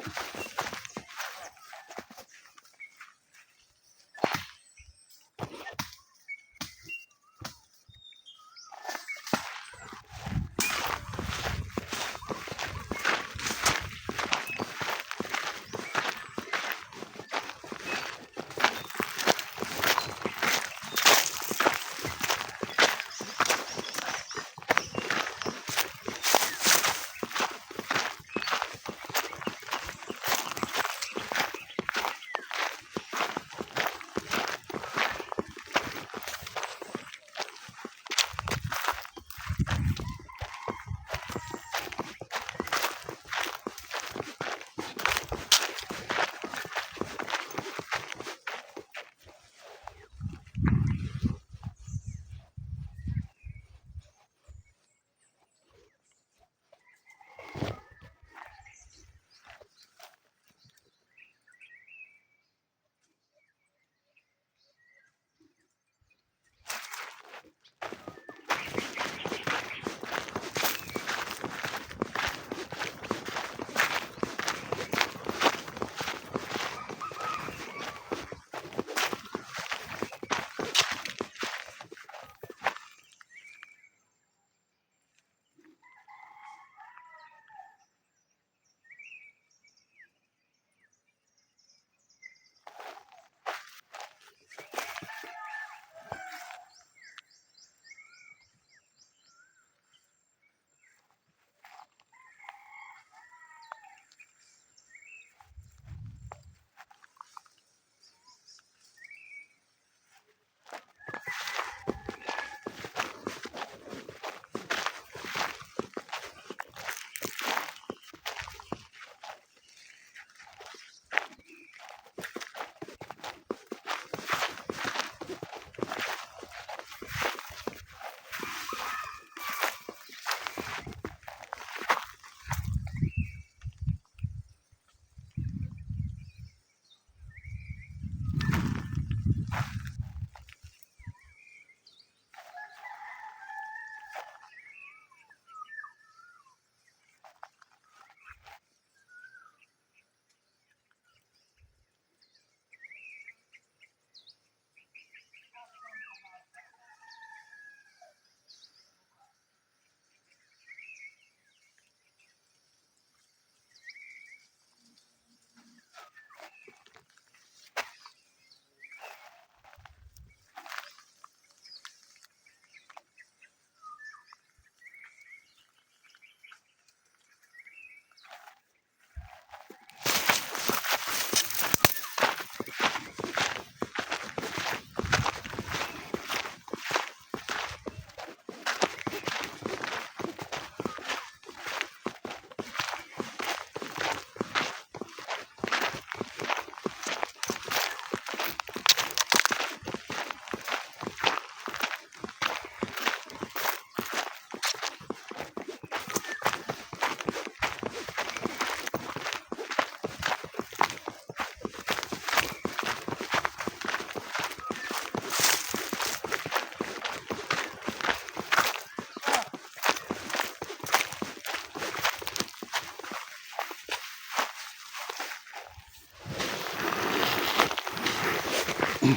Ano?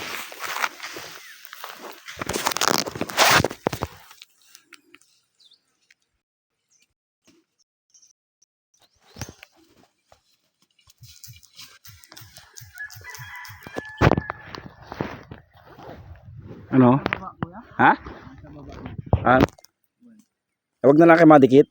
Ha? Ah, wag na lang kayo madikit.